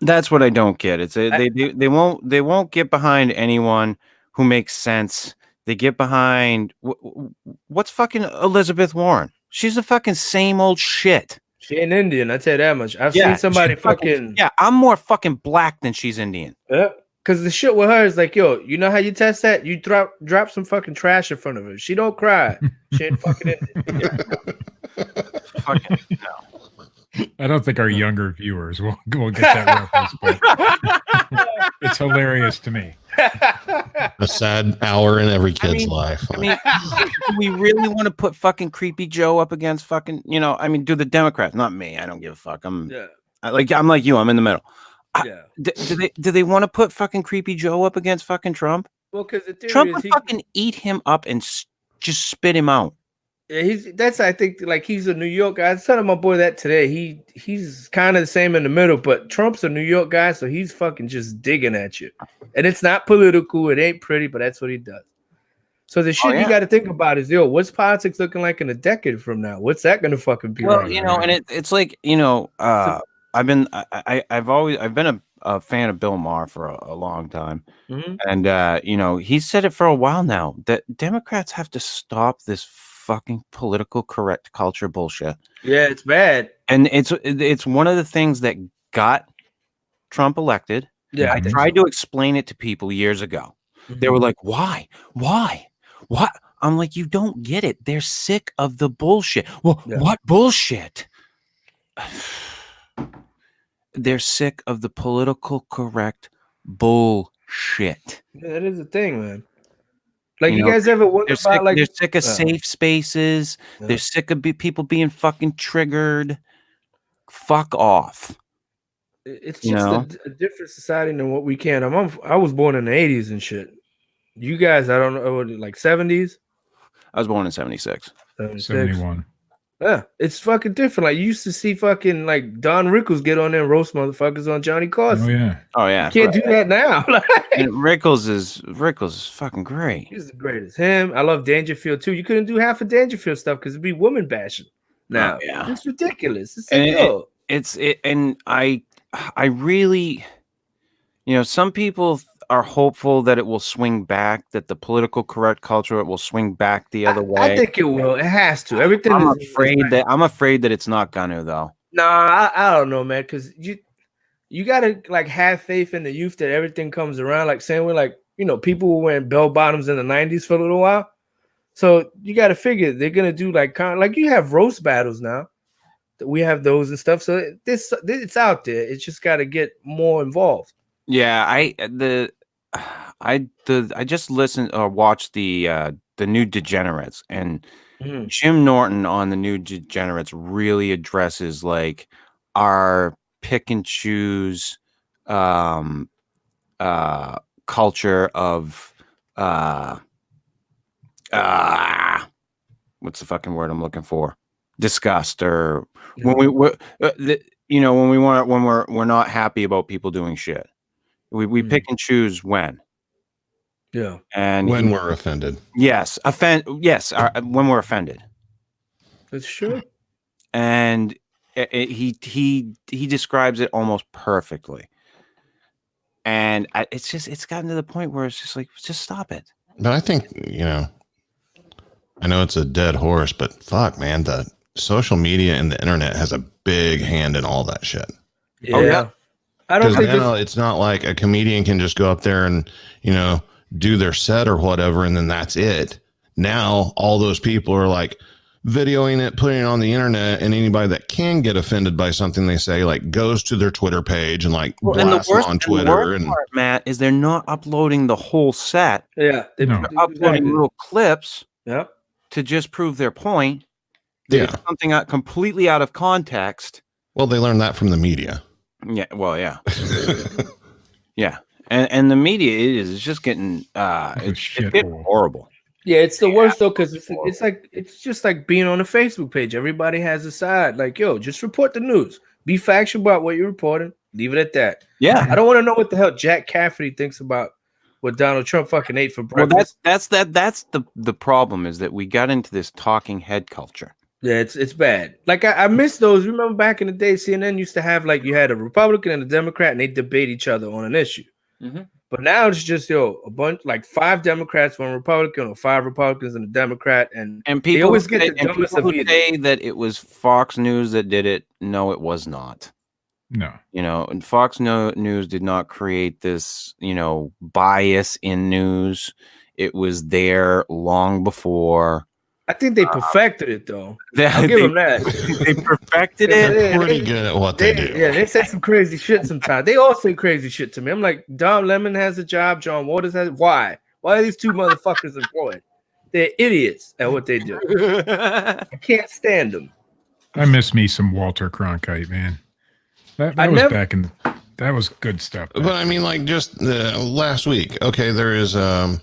That's what I don't get. They won't get behind anyone who makes sense. They get behind what's fucking Elizabeth Warren. She's the fucking same old shit. She ain't Indian. I tell you that much. I've seen somebody fucking. Yeah, I'm more fucking black than she's Indian. Yeah. Because the shit with her is like, yo, you know how you test that? You drop some fucking trash in front of her. She don't cry. She ain't fucking Indian. Fucking no. I don't think our younger viewers will get that reference, but it's hilarious to me. A sad hour in every kid's life. I mean, do we really want to put fucking Creepy Joe up against fucking, do the Democrats? Not me. I don't give a fuck. I'm like you. I'm in the middle. Yeah. Do they want to put fucking Creepy Joe up against fucking Trump? Well, because Trump would fucking eat him up and just spit him out. Yeah, I think like he's a New York guy. I was telling my boy that today. He's kind of the same in the middle, but Trump's a New York guy, so he's fucking just digging at you. And it's not political, it ain't pretty, but that's what he does. So the shit you got to think about is, what's politics looking like in a decade from now? What's that going to fucking be? Well, and it's like, I've been a fan of Bill Maher for a long time. Mm-hmm. And he said it for a while now that Democrats have to stop this fucking political correct culture bullshit. Yeah, it's bad. And it's one of the things that got Trump elected. Yeah, I tried to explain it to people years ago. Mm-hmm. They were like, why? What? I'm like, you don't get it. They're sick of the bullshit. Well, what bullshit? They're sick of the political correct bullshit. Yeah, that is the thing, man. Like, you guys ever wonder about, like... They're sick of safe spaces. Yeah. They're sick of people being fucking triggered. Fuck off. It's just a different society than what we can. I was born in the 80s and shit. You guys, I don't know, like 70s? I was born in 76. 71. Yeah, it's fucking different. Like, you used to see fucking, like, Don Rickles get on there and roast motherfuckers on Johnny Carson. Oh, yeah. You can't do that now. And Rickles is fucking great. He's the greatest. Him. I love Dangerfield, too. You couldn't do half of Dangerfield stuff because it'd be woman bashing. Now, it's ridiculous. And I really, some people are hopeful that it will swing back, that the political correct culture will swing back the other way. I think it will. It has to. Everything. I'm afraid that it's not gonna though. No, I don't know, man. Because you gotta like have faith in the youth that everything comes around. Like saying we're like people were wearing bell bottoms in the 90s for a little while. So you got to figure they're gonna do like you have roast battles now. We have those and stuff. So it's out there. It's just got to get more involved. Yeah, I just listened or watched the New Degenerates, and Jim Norton on the New Degenerates really addresses like our pick and choose culture of what's the fucking word I'm looking for? Disgust, or when we're not happy about people doing shit. We pick and choose when. Yeah. And when we're offended. Yes. When we're offended. That's true. And he describes it almost perfectly. And it's gotten to the point where it's just like, just stop it. But I think, I know it's a dead horse, but fuck, man, the social media and the internet has a big hand in all that shit. Yeah. Oh, yeah. I don't think it's not like a comedian can just go up there and, do their set or whatever, and then that's it. Now, all those people are like videoing it, putting it on the internet, and anybody that can get offended by something they say, like, goes to their Twitter page and like blasts on Twitter. The worst part, Matt, is they're not uploading the whole set. Yeah. They're uploading little clips. Yeah. To just prove their point. Something completely out of context. Well, they learned that from the media. Yeah. Well, yeah. Yeah. And the media is just getting it's getting horrible. Yeah, it's the worst though, because it's just like being on a Facebook page. Everybody has a side. Like, yo, just report the news. Be factual about what you're reporting. Leave it at that. Yeah. I don't want to know what the hell Jack Cafferty thinks about what Donald Trump fucking ate for breakfast. Well, that's the problem, is that we got into this talking head culture. Yeah, it's bad. Like I miss those. Remember back in the day, CNN used to have like you had a Republican and a Democrat, and they debate each other on an issue. Mm-hmm. But now it's just a bunch like 5 Democrats, 1 Republican, or 5 Republicans and a Democrat, and And they people always say, get the and dumbest people of who either. say that it was Fox News that did it. No, it was not. No. And Fox News did not create this, bias in news. It was there long before. I think they perfected it though. I'll They give them that. they perfected it. They're pretty good at what they do. Yeah, they say some crazy shit sometimes. They all say crazy shit to me. I'm like, Don Lemon has a job, John Waters has. Why? Why are these 2 motherfuckers employed? They're idiots at what they do. I can't stand them. I miss me some Walter Cronkite, man. That was good stuff. But I mean, like just last week, okay, there is an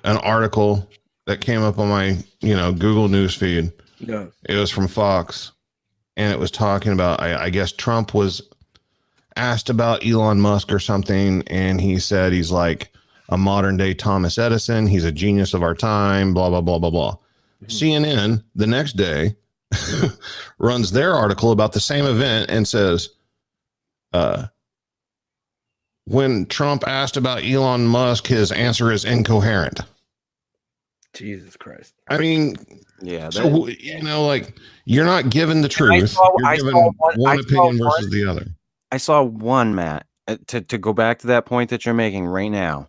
article that came up on my, Google News feed. Yeah. It was from Fox, and it was talking about, I guess Trump was asked about Elon Musk or something, and he said he's like a modern day Thomas Edison. He's a genius of our time, blah, blah, blah, blah, blah. CNN the next day runs their article about the same event and says, when Trump asked about Elon Musk, his answer is incoherent. Jesus Christ. I mean, Yeah. so, like you're not given the truth. You're given one opinion versus the other. I saw one, Matt, to go back to that point that you're making right now.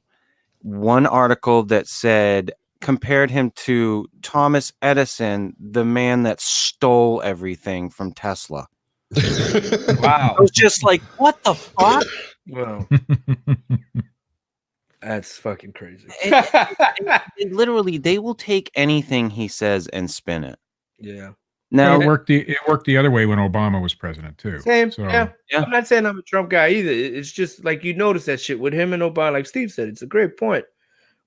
One article that said, compared him to Thomas Edison, the man that stole everything from Tesla. Wow. I was just like, what the fuck? Well, that's fucking crazy. Literally, they will take anything he says and spin it. Yeah. Now Now, it worked the other way when Obama was president too. Same. So, Yeah. Yeah. I'm not saying I'm a Trump guy either. It's just like you notice that shit with him and Obama, like Steve said, it's a great point.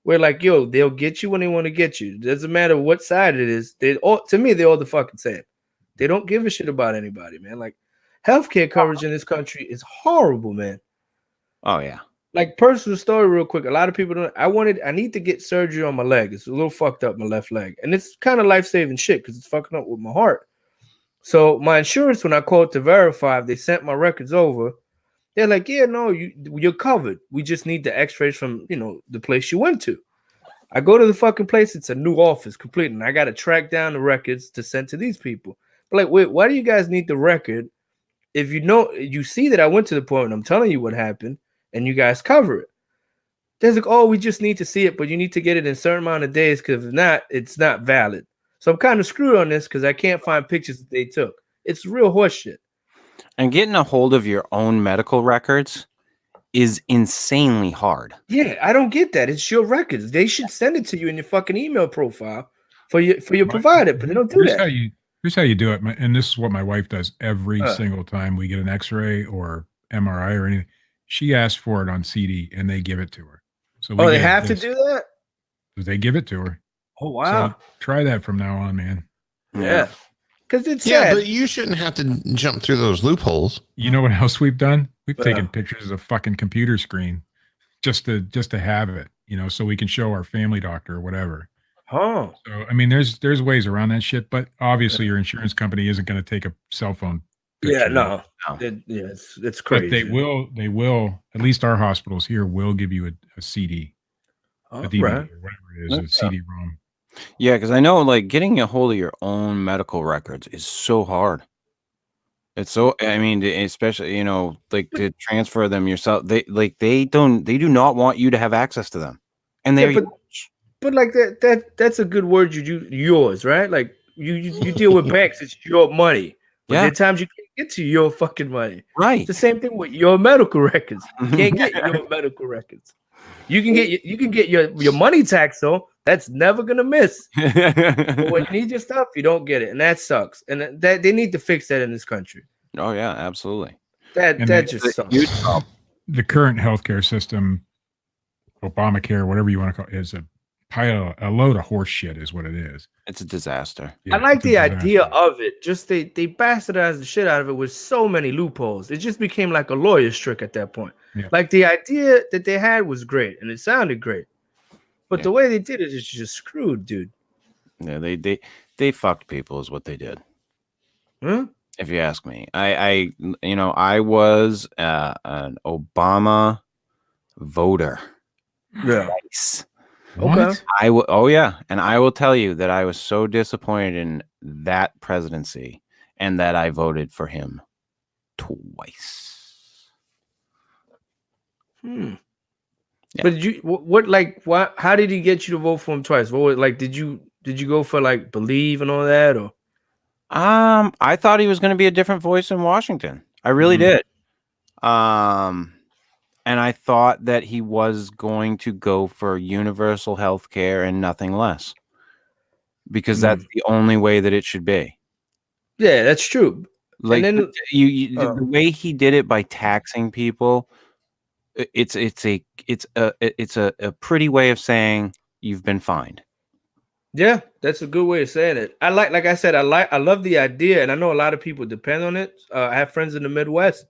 Where like, they'll get you when they want to get you. It doesn't matter what side it is. To me, they're all the fucking same. They don't give a shit about anybody, man. Like healthcare coverage in this country is horrible, man. oh yeah. Like personal story real quick. A lot of people don't. I need to get surgery on my leg. It's a little fucked up, my left leg. And it's kind of life-saving shit because it's fucking up with my heart. So my insurance, when I called to verify, they sent my records over. They're like, yeah, no, you're covered. We just need the x-rays from, the place you went to. I go to the fucking place. It's a new office complete. And I got to track down the records to send to these people. But like, wait, why do you guys need the record? If you see that I went to the appointment, I'm telling you what happened, and you guys cover it. They're like, oh, we just need to see it, but you need to get it in a certain amount of days because if not, it's not valid. So I'm kind of screwed on this because I can't find pictures that they took. It's real horseshit. And getting a hold of your own medical records is insanely hard. Yeah, I don't get that. It's your records. They should send it to you in your fucking email profile for your provider, but they don't do that. Here's how you do it, and this is what my wife does every single time we get an X-ray or MRI or anything. She asks for it on CD, and they give it to her. So they have to do that? They give it to her. Oh wow! So try that from now on, man. Yeah, because it's Yeah, sad. but you shouldn't have to jump through those loopholes. You know what else we've done? We've taken pictures of the fucking computer screen just to have it, so we can show our family doctor or whatever. Oh, so I mean, there's ways around that shit, but obviously your insurance company isn't going to take a cell phone picture. Yeah, no. It's crazy. But they will. At least our hospitals here will give you a CD, a DVD right. or whatever it is, a CD-ROM. Yeah, because I know like getting a hold of your own medical records is so hard. It's so, I mean, especially, like to transfer them yourself. They do not want you to have access to them. And but like that's a good word. Yours, right? Like you deal with banks. It's your money. But there are times you can't get to your fucking money. Right. It's the same thing with your medical records. You can't get your medical records. You can get your money tax though. That's never gonna miss. But when you need your stuff, you don't get it, and that sucks. And that they need to fix that in this country. Oh yeah, absolutely. That just sucks. The current healthcare system, Obamacare, whatever you want to call it, is a load of horse shit, is what it is. It's a disaster. I like the idea of it. Just they bastardized the shit out of it with so many loopholes. It just became like a lawyer's trick at that point. Yeah. Like the idea that they had was great and it sounded great, but the way they did it is just screwed, dude. Yeah, they fucked people is what they did. Huh? If you ask me, I was an Obama voter. Yeah. Twice. Okay. Oh yeah, and I will tell you that I was so disappointed in that presidency, and that I voted for him twice. Hmm. Yeah. But did you what like what? How did he get you to vote for him twice? What was, like did you go for like Believe and all that or? I thought he was going to be a different voice in Washington. I really did. And I thought that he was going to go for universal health care and nothing less, because that's the only way that it should be. Yeah, that's true. Like, and then the way he did it by taxing people, it's a pretty way of saying you've been fined. yeah, that's a good way of saying it. Like I said, I love the idea, and I know a lot of people depend on it. I have friends in the Midwest,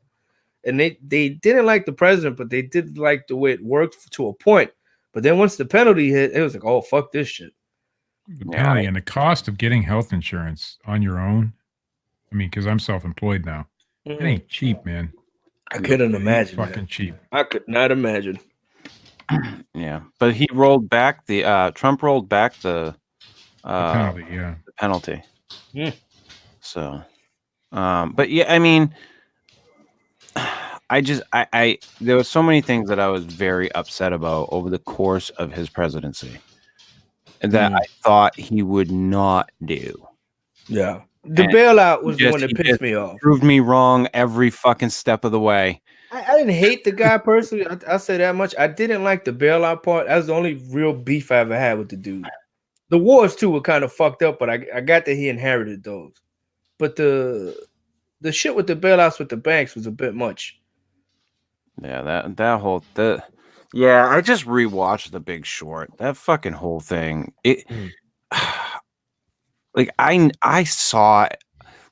and they didn't like the president, but they did like the way it worked to a point. But then once the penalty hit, it was like, oh fuck this shit. The penalty and the cost of getting health insurance on your own. I mean, because I'm self-employed now. It ain't cheap, man. I couldn't imagine. Fucking cheap. I could not imagine. Yeah, but he rolled back Trump rolled back the penalty. Yeah, the penalty. Yeah. So, but yeah, I mean, I there were so many things that I was very upset about over the course of his presidency that I thought he would not do. Yeah. The bailout was the one that pissed me off. Proved me wrong every fucking step of the way. I didn't hate the guy personally. I'll say that much. I didn't like the bailout part. That was the only real beef I ever had with the dude. The wars too were kind of fucked up, but I got that he inherited those. But the shit with the bailouts with the banks was a bit much. Yeah, yeah, I just rewatched The Big Short. That fucking whole thing. Like I saw it.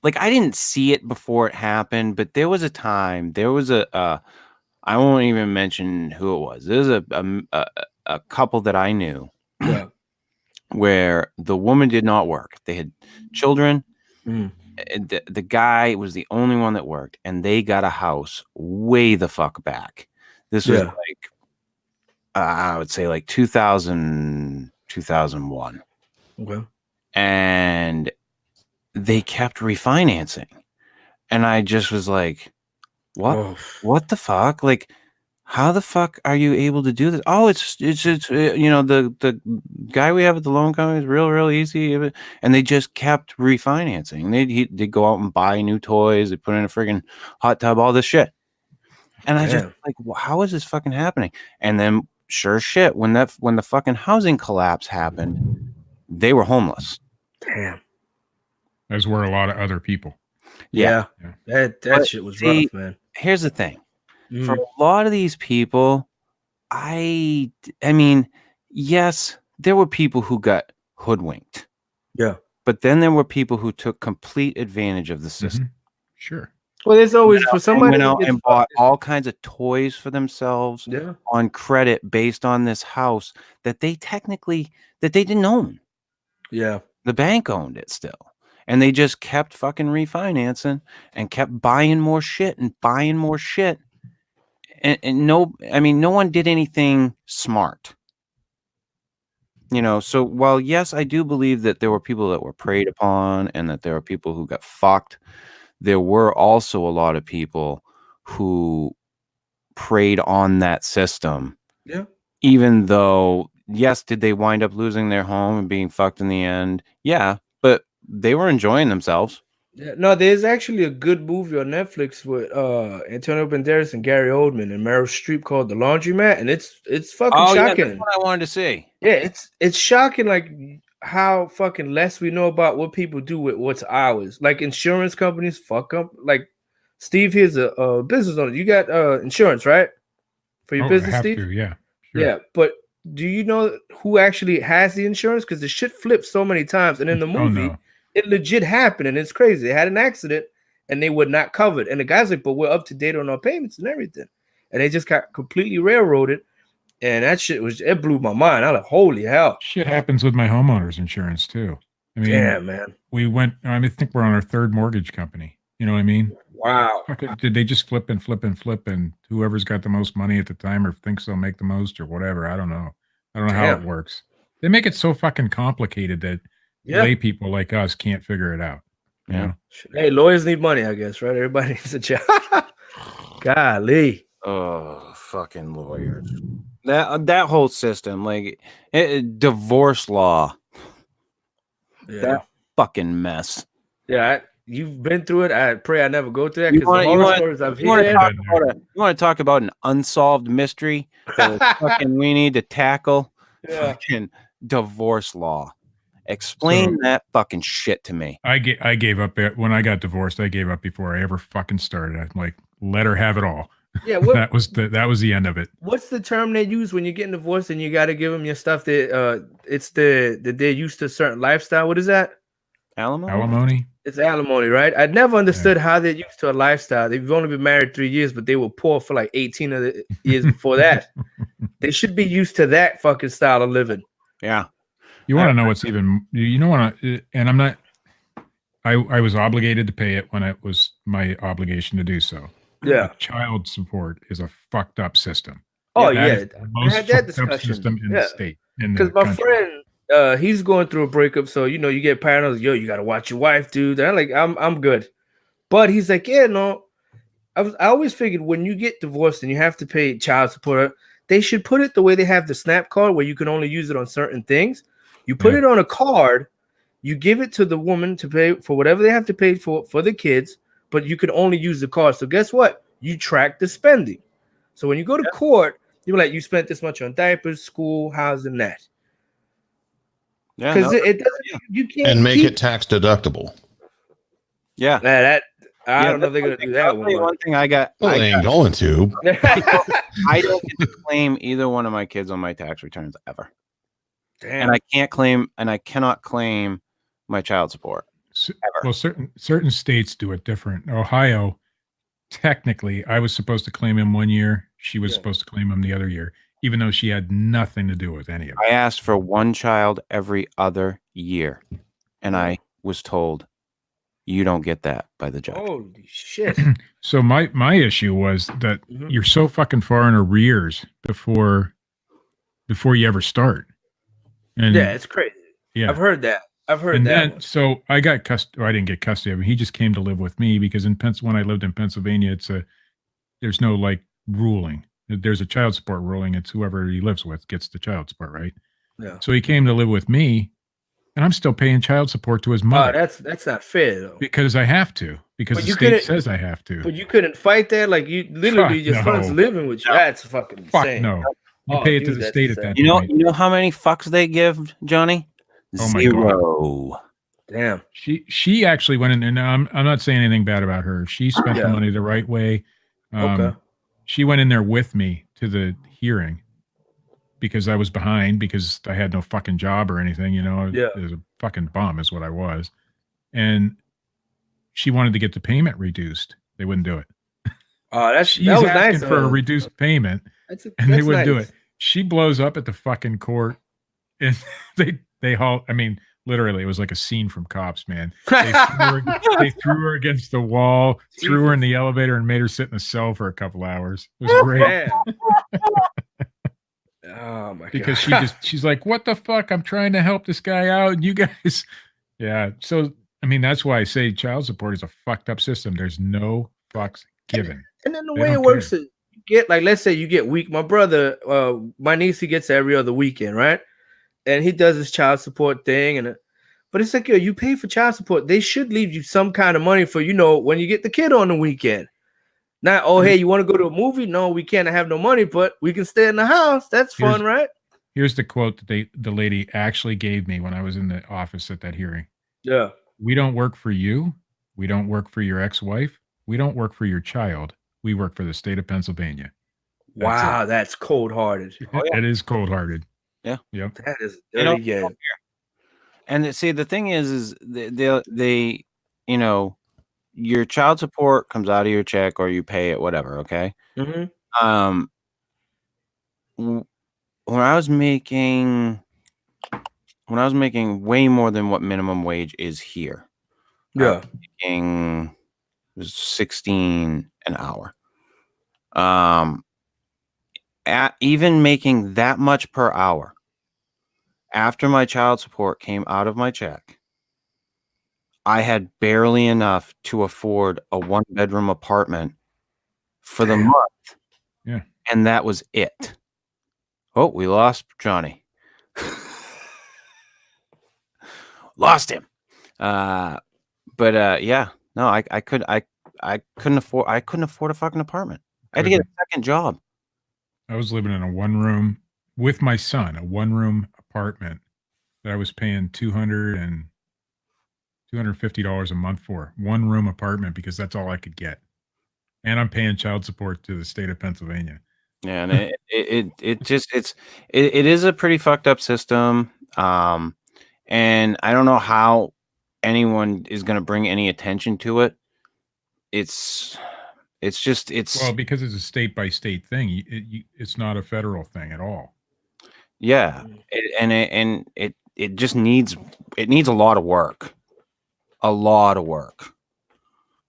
Like I didn't see it before it happened, but there was a time. There was I won't even mention who it was. There was a couple that I knew. Yeah. Where the woman did not work. They had children. The guy was the only one that worked, and they got a house way the fuck back. This was like, I would say like 2000, 2001. Okay. And they kept refinancing. And I just was like, what the fuck? Like, how the fuck are you able to do this? Oh, it's the guy we have at the loan company is real easy, and they just kept refinancing. They'd go out and buy new toys. They put in a friggin' hot tub, all this shit. And I just like, how is this fucking happening? And then sure shit, when the fucking housing collapse happened, they were homeless. Damn. As were a lot of other people. Yeah. That shit was rough, man. Here's the thing. For a lot of these people, I mean, yes, there were people who got hoodwinked. Yeah. But then there were people who took complete advantage of the system. Sure. Well, there's always for somebody went out and bought all kinds of toys for themselves on credit based on this house that they didn't own. Yeah. The bank owned it still. And they just kept fucking refinancing and kept buying more shit and buying more shit. And no one did anything smart. So while, yes, I do believe that there were people that were preyed upon and that there were people who got fucked, there were also a lot of people who preyed on that system. Yeah. Even though, yes, did they wind up losing their home and being fucked in the end? Yeah, but they were enjoying themselves. Yeah, no, there's actually a good movie on Netflix with Antonio Banderas and Gary Oldman and Meryl Streep called The Laundromat, and it's fucking shocking. Yeah, that's what I wanted to see. Yeah, it's shocking, like how fucking less we know about what people do with what's ours. Like insurance companies fuck up. Like Steve here's a business owner. You got insurance, right? For your business, Steve? Yeah. Sure. Yeah, but do you know who actually has the insurance? Because the shit flips so many times, and in the movie. It legit happened, and it's crazy. They had an accident, and they were not covered. And the guy's like, but we're up to date on our payments and everything. And they just got completely railroaded. And that shit it blew my mind. I was like, holy hell. Shit happens with my homeowner's insurance, too. I mean, yeah, man. I think we're on our third mortgage company. You know what I mean? Wow. Did they just flip, and whoever's got the most money at the time or thinks they'll make the most or whatever? I don't know. I don't know how it Damn. works. They make it so fucking complicated that Yeah. lay people like us can't figure it out. You Yeah. know? Hey, lawyers need money, I guess, right? Everybody needs a job. Golly. Oh, fucking lawyers. That whole system, like divorce law, Yeah. that fucking mess. Yeah. You've been through it. I pray I never go through that You because the horror stories I've You want heard. to talk about an unsolved mystery that fucking we need to tackle? Yeah. Fucking divorce law. Explain that fucking shit to me. I gave up when I got divorced. I gave up before I ever fucking started. I'm like, let her have it all. Yeah. that was the end of it. What's the term they use when you're getting divorced and you got to give them your stuff? That it's that they're used to a certain lifestyle. What is that? Alimony. It's alimony, right? I never understood how they're used to a lifestyle. They've only been married 3 years, but they were poor for like 18 of the years before that. They should be used to that fucking style of living. Yeah. You want to know what's even? You know what? And I'm not. I was obligated to pay it when it was my obligation to do so. Yeah. Child support is a fucked up system. Oh That yeah, is the most had that fucked up discussion. system in the state. Because my friend, he's going through a breakup, so you know you get paranoid. Yo, you gotta watch your wife, dude. And I'm like, I'm good, but he's like, yeah, no. I always figured when you get divorced and you have to pay child support, they should put it the way they have the SNAP card, where you can only use it on certain things. You put it on a card, you give it to the woman to pay for whatever they have to pay for the kids, but you can only use the card. So guess what? You track the spending. So when you go to court, you're like, you spent this much on diapers, school, housing, that. Yeah. Because it doesn't. You can't. And make it tax deductible. Yeah. I don't know if they're gonna do that one. One thing I got. Well, they ain't going to. I don't get to claim either one of my kids on my tax returns ever. Damn. And I can't claim, and I cannot claim my child support. Well, certain states do it different. Ohio, technically, I was supposed to claim him 1 year. She was supposed to claim him the other year, even though she had nothing to do with any of it. I asked for one child every other year, and I was told, "You don't get that" by the judge. Holy shit! So my issue was that you're so fucking far in arrears before you ever start. And yeah, it's crazy. Yeah, I've heard that. And then, so I got custody. I didn't get custody of him. He just came to live with me because when I lived in Pennsylvania, there's no like ruling. There's a child support ruling. It's whoever he lives with gets the child support, right? Yeah. So he came to live with me, and I'm still paying child support to his mother. That's not fair though. Because I have to. Because the state says I have to. But you couldn't fight that. Like you literally, your son's living with you. That's fucking insane. No. You pay it to the state at that point. You know how many fucks they give, Johnny? Oh 0. Damn. She actually went in there. Now I'm not saying anything bad about her. She spent the money the right way. Okay. She went in there with me to the hearing because I was behind because I had no fucking job or anything. You know, I was a fucking bum is what I was. And she wanted to get the payment reduced. They wouldn't do it. Oh, she's that was asking nice for a reduced payment, and they wouldn't do it. She blows up at the fucking court, and they haul. I mean, literally, it was like a scene from Cops, man. They threw her against the wall, threw her in the elevator, and made her sit in a cell for a couple hours. It was great. Oh my god! Because she's like, "What the fuck? I'm trying to help this guy out, and you guys." Yeah. So I mean, that's why I say child support is a fucked up system. There's no fucks given. And then the way it works is you get, like, let's say you get my brother, my niece, he gets every other weekend, right? And he does his child support thing, but it's like, yo, you pay for child support. They should leave you some kind of money for, when you get the kid on the weekend. Not, hey, you want to go to a movie? No, we can't have no money, but we can stay in the house. That's fun, right? Here's the quote that the lady actually gave me when I was in the office at that hearing. Yeah. We don't work for you. We don't work for your ex-wife. We don't work for your child. We work for the state of Pennsylvania. Wow, that's cold-hearted. It is cold-hearted. Yeah. Yep. That is dirty. Yeah. And see, the thing is they your child support comes out of your check or you pay it, whatever. Okay. Mm-hmm. When I was making way more than what minimum wage is here. Yeah. Making was 16 an hour. Even making that much per hour, after my child support came out of my check, I had barely enough to afford a 1-bedroom apartment for the month. Yeah. And that was it. Oh, we lost Johnny. Lost him. Yeah, no, I couldn't afford a fucking apartment. I had to get a second job. I was living in a 1-room with my son, a 1-room apartment that I was paying $250 a month for. 1-room apartment because that's all I could get. And I'm paying child support to the state of Pennsylvania. Yeah, and it is a pretty fucked up system. And I don't know how anyone is going to bring any attention to it. It's well, because it's a state by state thing. It's not a federal thing at all. Yeah, it just needs a lot of work. A lot of work.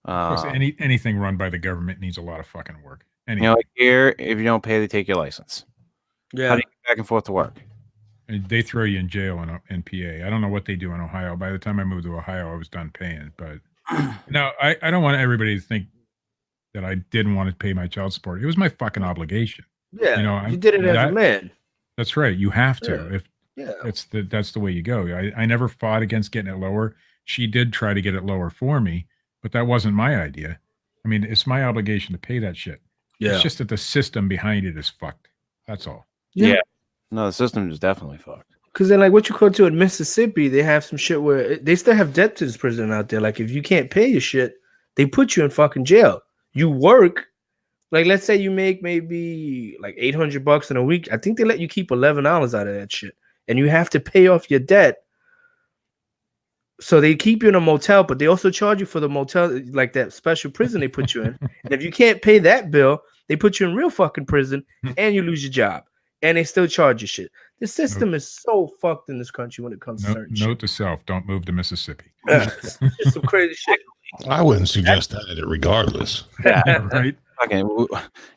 Of course, anything run by the government needs a lot of fucking work. You know, like here, if you don't pay, they take your license. Yeah. How do you get back and forth to work? And they throw you in jail in PA. I don't know what they do in Ohio. By the time I moved to Ohio, I was done paying. But no, I don't want everybody to think that I didn't want to pay my child support. It was my fucking obligation. Yeah, you know, you did it as a man. That's right. You have to. Yeah. That's the way you go. I never fought against getting it lower. She did try to get it lower for me, but that wasn't my idea. I mean, it's my obligation to pay that shit. Yeah. It's just that the system behind it is fucked. That's all. Yeah. No, the system is definitely fucked. Because then, like, what you go to in Mississippi, they have some shit where they still have debt to this prison out there. Like, if you can't pay your shit, they put you in fucking jail. You work, like, let's say you make maybe like $800 in a week. I think they let you keep $11 out of that shit, and you have to pay off your debt. So they keep you in a motel, but they also charge you for the motel, like that special prison they put you in. And if you can't pay that bill, they put you in real fucking prison, and you lose your job, and they still charge you shit. The system is so fucked in this country when it comes to certain shit. Note to self: don't move to Mississippi. It's just some crazy shit. I wouldn't suggest that regardless. Yeah, right. Okay,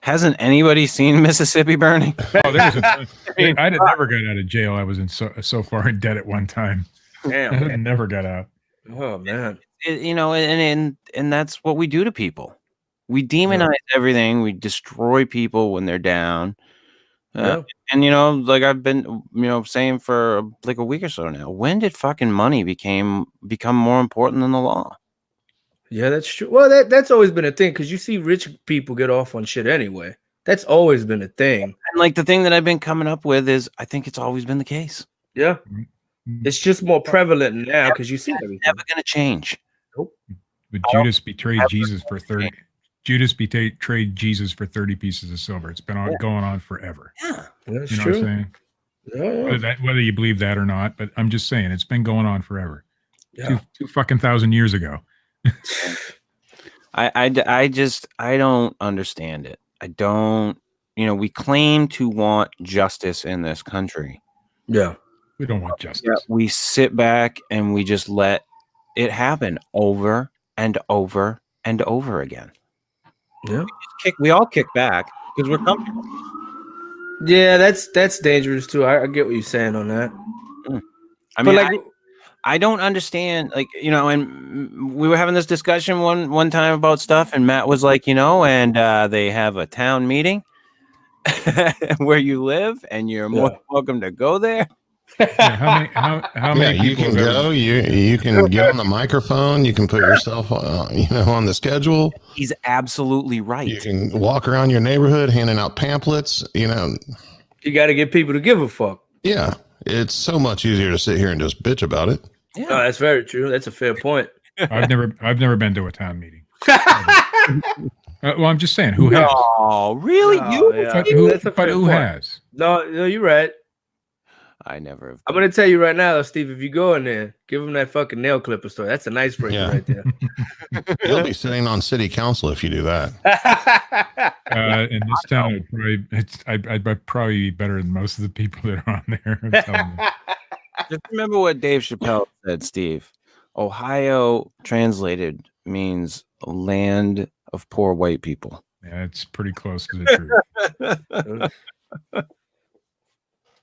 hasn't anybody seen Mississippi burning? Oh, I never got out of jail. I was in so far in debt at one time. Damn, I never got out. Oh man, and that's what we do to people. We demonize everything. We destroy people when they're down. And like I've been saying for like a week or so now, when did fucking money become more important than the law? Yeah, that's true. Well, that's always been a thing because you see rich people get off on shit anyway. That's always been a thing. And like the thing that I've been coming up with is I think it's always been the case. Yeah, it's just more prevalent now because you see everything. Never gonna change. Nope. But Judas betrayed Jesus for 30. Judas betrayed Jesus for 30 pieces of silver. It's been going on forever. Yeah, that's you know true. What I'm saying? Yeah. Whether you believe that or not, but I'm just saying it's been going on forever. Yeah. Two fucking thousand years ago. I don't understand it. I don't. We claim to want justice in this country. Yeah, we don't want justice. Yeah, we sit back and we just let it happen over and over and over again. Yeah, we all kick back because we're comfortable. Yeah, that's dangerous too. I get what you're saying on that. I mean, I don't understand, and we were having this discussion one time about stuff, and Matt was like, and they have a town meeting where you live, and you're more welcome to go there. How many people you can go? You can get on the microphone. You can put yourself, on the schedule. He's absolutely right. You can walk around your neighborhood handing out pamphlets. You got to get people to give a fuck. Yeah, it's so much easier to sit here and just bitch about it. Yeah, that's very true. That's a fair point. I've never been to a town meeting. Well, I'm just saying, who has? Oh, really? But who has? No, you're right. I never have. I'm gonna tell you right now, though, Steve. If you go in there, give them that fucking nail clipper story. That's an icebreaker right there. You'll be sitting on city council if you do that. In this town, I'd probably be better than most of the people that are on there. Just remember what Dave Chappelle said, Steve. Ohio translated means land of poor white people. Yeah, it's pretty close to the truth.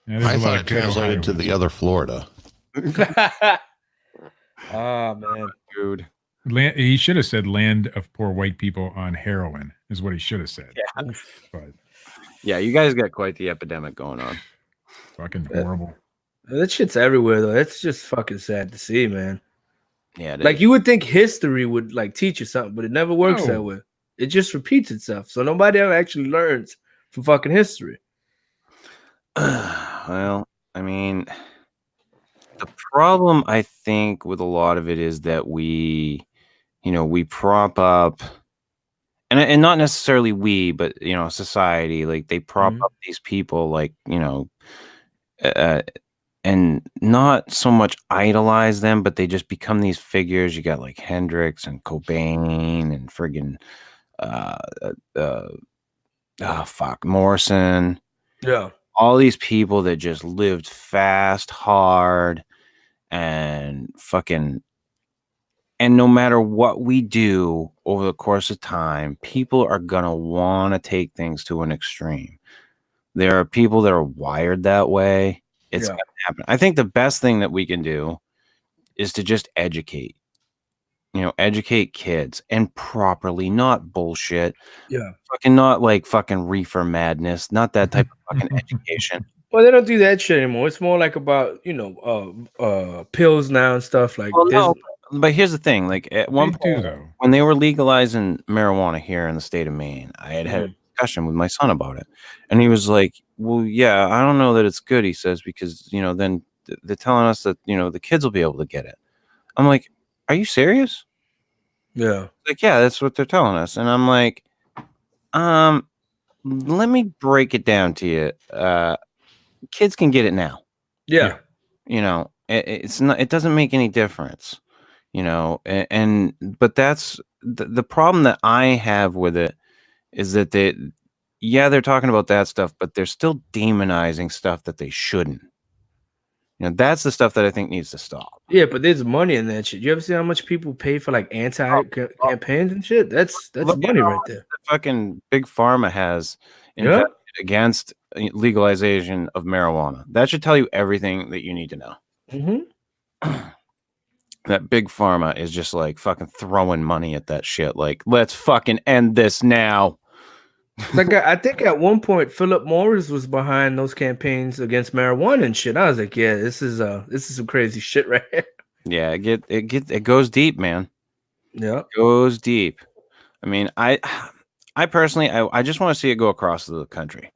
Yeah, there's I a lot thought of it good translated to Ohioans. the other Florida. Oh man, Dude. He should have said land of poor white people on heroin is what he should have said. Yeah. But Yeah, you guys got quite the epidemic going on. fucking horrible. that shit's everywhere though. It's just fucking sad to see, man. Yeah, Like you would think history would like teach you something, but it never works that No. way. It just repeats itself. So nobody ever actually learns from fucking history. Well, I mean, the problem I think with a lot of it is that we prop up, and not necessarily we, but society, like they prop up these people, like and not so much idolize them, but they just become these figures. You got like Hendrix and Cobain and friggin' Morrison. Yeah. All these people that just lived fast, hard, and fucking, and no matter what we do over the course of time, people are gonna want to take things to an extreme. There are people that are wired that way. It's gonna happen. I think the best thing that we can do is to just educate. Educate kids and properly, not bullshit. Yeah. Fucking not like fucking reefer madness, not that type of fucking education. Well, they don't do that shit anymore. It's more like about pills now and stuff like. Well, no, but here's the thing: like at one They do, point, though. when they were legalizing marijuana here in the state of Maine, I had a discussion with my son about it, and he was like, "Well, yeah, I don't know that it's good." He says because then they're telling us that the kids will be able to get it. I'm like, "Are you serious?" Yeah. Like, yeah, that's what they're telling us, and I'm like, let me break it down to you. Kids can get it now. Yeah. It's not. It doesn't make any difference. But that's the problem that I have with it is that they're talking about that stuff, but they're still demonizing stuff that they shouldn't. That's the stuff that I think needs to stop. Yeah, but there's money in that shit. You ever see how much people pay for like campaigns and shit? That's money right there. The fucking big pharma has invested against legalization of marijuana. That should tell you everything that you need to know. Mm-hmm. That big pharma is just like fucking throwing money at that shit. Like, let's fucking end this now. Like I think at one point Philip Morris was behind those campaigns against marijuana and shit. I was like, yeah, this is some crazy shit right here. Yeah, it goes deep, man. Yeah, it goes deep. I mean, I personally, I just want to see it go across the country.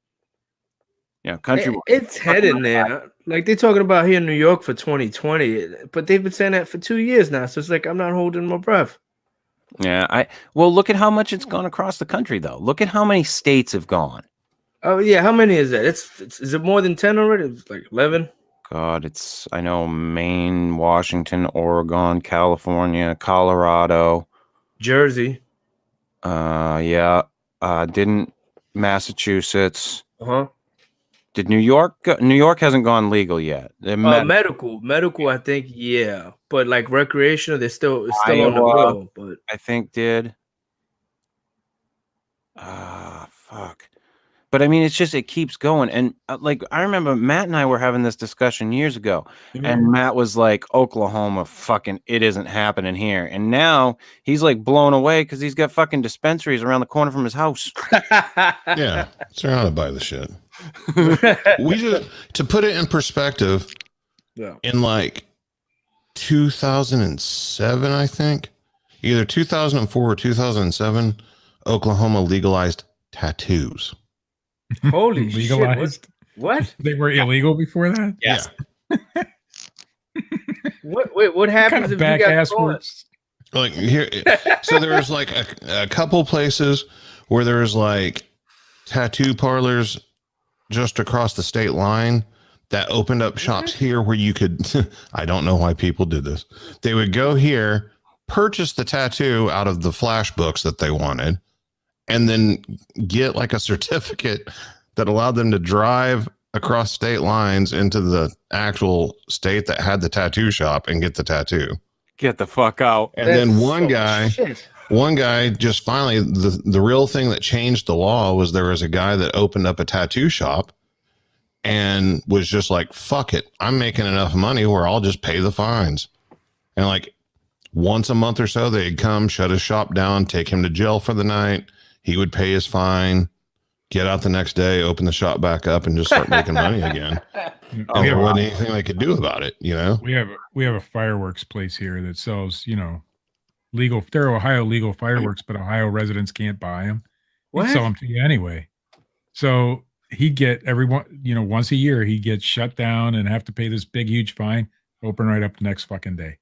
Country. It's heading there. Like they're talking about here in New York for 2020, but they've been saying that for 2 years now. So it's like I'm not holding my breath. Yeah, well, look at how much it's gone across the country, though. Look at how many states have gone. Oh yeah, how many is that? Is it more than 10 already? It's like 11. God, I know Maine, Washington, Oregon, California, Colorado, Jersey. Yeah. Didn't Massachusetts? Did New York? New York hasn't gone legal yet. Medical, I think, yeah, but like recreational, it's still on the road. But I think did. Fuck. But I mean, it keeps going, and like I remember Matt and I were having this discussion years ago, and Matt was like, "Oklahoma, fucking, it isn't happening here," and now he's like blown away because he's got fucking dispensaries around the corner from his house. Yeah, surrounded by the shit. We just, to put it in perspective, in like 2007, I think, either 2004 or 2007, Oklahoma legalized tattoos. Holy legalized? Shit! What? They were illegal before that? Yes. Yeah. What happens if you got caught? Like here, so there's like a couple places where there's like tattoo parlors just across the state line that opened up shops here where you could, I don't know why people did this. They would go here, purchase the tattoo out of the flash books that they wanted, and then get like a certificate that allowed them to drive across state lines into the actual state that had the tattoo shop and get the tattoo. Get the fuck out. And then one guy one guy just finally, the real thing that changed the law was there was a guy that opened up a tattoo shop and was just like, fuck it, I'm making enough money where I'll just pay the fines. And like once a month or so, they'd come, shut his shop down, take him to jail for the night. He would pay his fine, get out the next day, open the shop back up, and just start making money again. And there wasn't anything they could do about it, you know? We have a fireworks place here that sells, you know, legal. They're Ohio legal fireworks, but Ohio residents can't buy them. They sell them to you anyway. So he'd get everyone, you know, once a year, he'd get shut down and have to pay this big, huge fine. Open right up the next fucking day.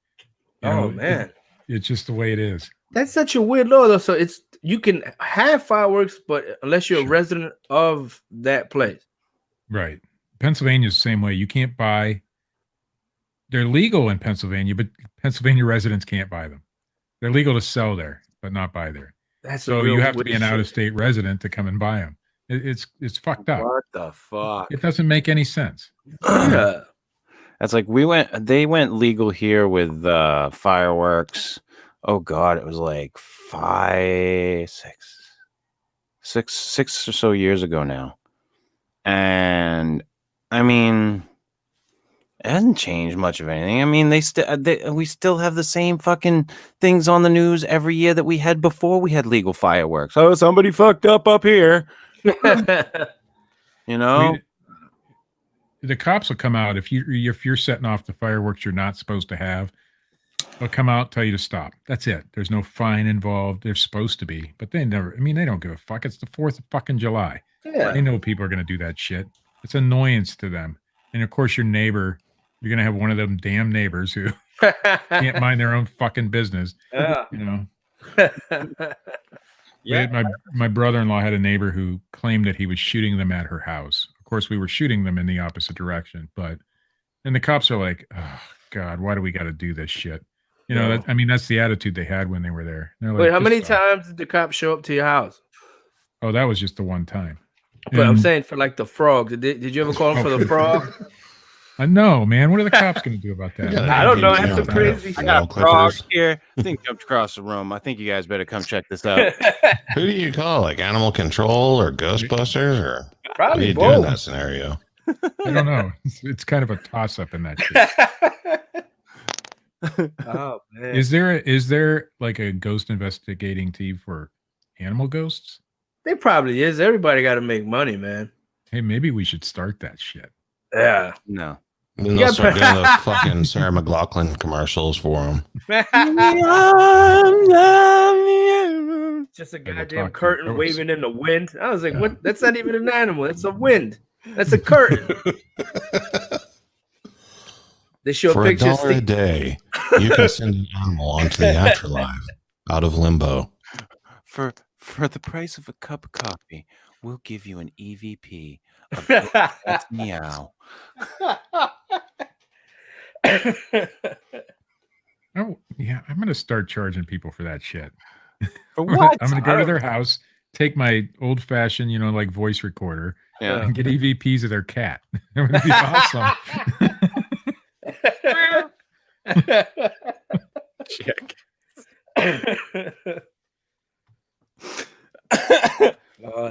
You know, man, it's just the way it is. That's such a weird law, though. So it's you can have fireworks, but unless you're a resident of that place, right? Pennsylvania's the same way. You can't buy. They're legal in Pennsylvania, but Pennsylvania residents can't buy them. They're legal to sell there, but not buy there. So you have to be an out-of-state resident to come and buy them. It's fucked up. What the fuck? It doesn't make any sense. Yeah. That's like they went legal here with fireworks. Oh God, it was like 6 or so years ago now. And I mean, it hasn't changed much of anything. I mean, we still have the same fucking things on the news every year that we had before we had legal fireworks. Oh, somebody fucked up here. You know? The cops will come out if you're setting off the fireworks you're not supposed to have. They'll come out, tell you to stop. That's it. There's no fine involved. They're supposed to be, but they never. I mean, they don't give a fuck. It's the 4th of fucking July. Yeah. They know people are going to do that shit. It's annoyance to them. And of course, your neighbor, you're going to have one of them damn neighbors who can't mind their own fucking business. Yeah. You know. Yeah. My brother-in-law had a neighbor who claimed that he was shooting them at her house. Of course, we were shooting them in the opposite direction, and the cops are like, "Oh God, why do we got to do this shit?" You know, I mean, that's the attitude they had when they were there. They're like, wait, how many times did the cops show up to your house? Oh, that was just the one time. But I'm saying for like the frogs. Did you ever call them for the frog? No, man. What are the cops going to do about that? I don't know. That's some crazy. I got frogs here. I think jumped across the room. I think you guys better come check this out. Who do you call? Like Animal Control or Ghostbusters or probably what do you do in that scenario? I don't know. It's kind of a toss up in that shit. Oh man. Is there like a ghost investigating team for animal ghosts? There probably is. Everybody got to make money, man. Hey, maybe we should start that shit. Yeah. No. And then they'll start doing those fucking Sarah McLachlan commercials for them. Just a goddamn curtain waving in the wind. I was like, what? That's not even an animal. It's a wind. That's a curtain. They show for pictures. $1 a day, you can send an animal onto the afterlife out of limbo. For the price of a cup of coffee, we'll give you an EVP of that's meow. Oh, yeah, I'm going to start charging people for that shit. For what? I'm going to go to their house, take my old-fashioned, you know, like voice recorder, and get EVPs of their cat. That would be awesome. Check.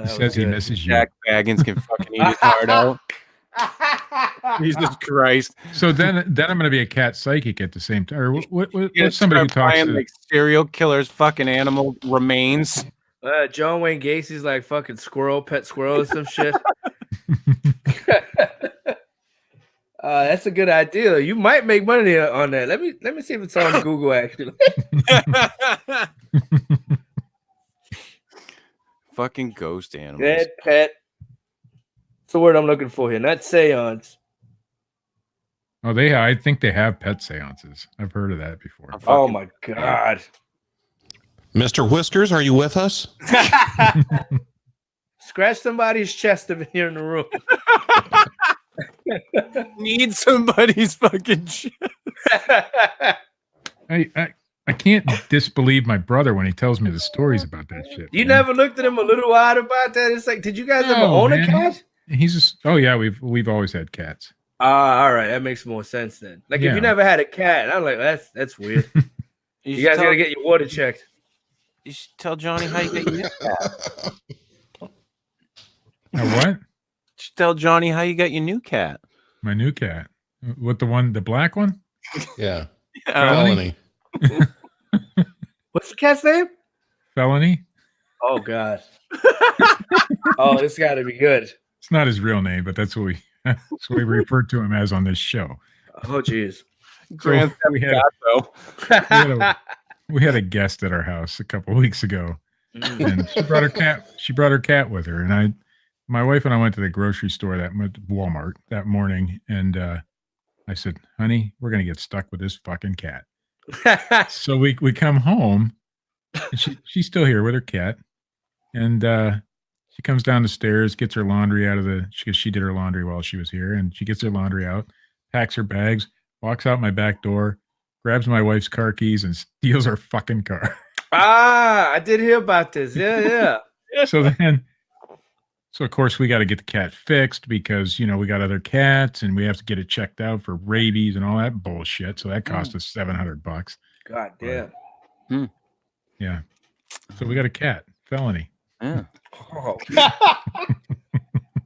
He says he misses you. Jack Baggins can fucking eat his heart out. Jesus Christ! So then I'm going to be a cat psychic at the same time. Or what's somebody who talks to like serial killers, fucking animal remains. John Wayne Gacy's like fucking pet squirrel or some shit. That's a good idea. You might make money on that. Let me see if it's on Google actually. Fucking ghost animals. Dead pet. That's the word I'm looking for here. Not seance. Oh, I think they have pet seances. I've heard of that before. Oh my God. Mr. Whiskers, are you with us? Scratch somebody's chest over here in the room. Need somebody's fucking chest. I can't disbelieve my brother when he tells me the stories about that shit. You never looked at him a little odd about that? It's like, did you guys ever own a cat? He's just, oh yeah, we've always had cats. All right, that makes more sense then. Like if you never had a cat, I'm like, that's weird. You guys gotta get your water checked. You should tell Johnny how you got your new cat. What? You should tell Johnny how you got your new cat. My new cat. What, the black one? Yeah. Felony? What's the cat's name? Felony? Oh God. Oh, this got to be good. It's not his real name, but that's what we refer to him as on this show. Oh, jeez. So we had a guest at our house a couple of weeks ago, and she brought her cat with her, and my wife and I went to the grocery store Walmart that morning, and I said, honey, we're gonna get stuck with this fucking cat. So we come home, and she's still here with her cat, and she comes down the stairs, gets her laundry out of she did her laundry while she was here, and she gets her laundry out, packs her bags, walks out my back door, grabs my wife's car keys, and steals her fucking car. I did hear about this. Yeah. So of course we got to get the cat fixed because, we got other cats and we have to get it checked out for rabies and all that bullshit. So that cost us $700. God damn. Yeah. So we got a cat. Felony. Yeah. Oh.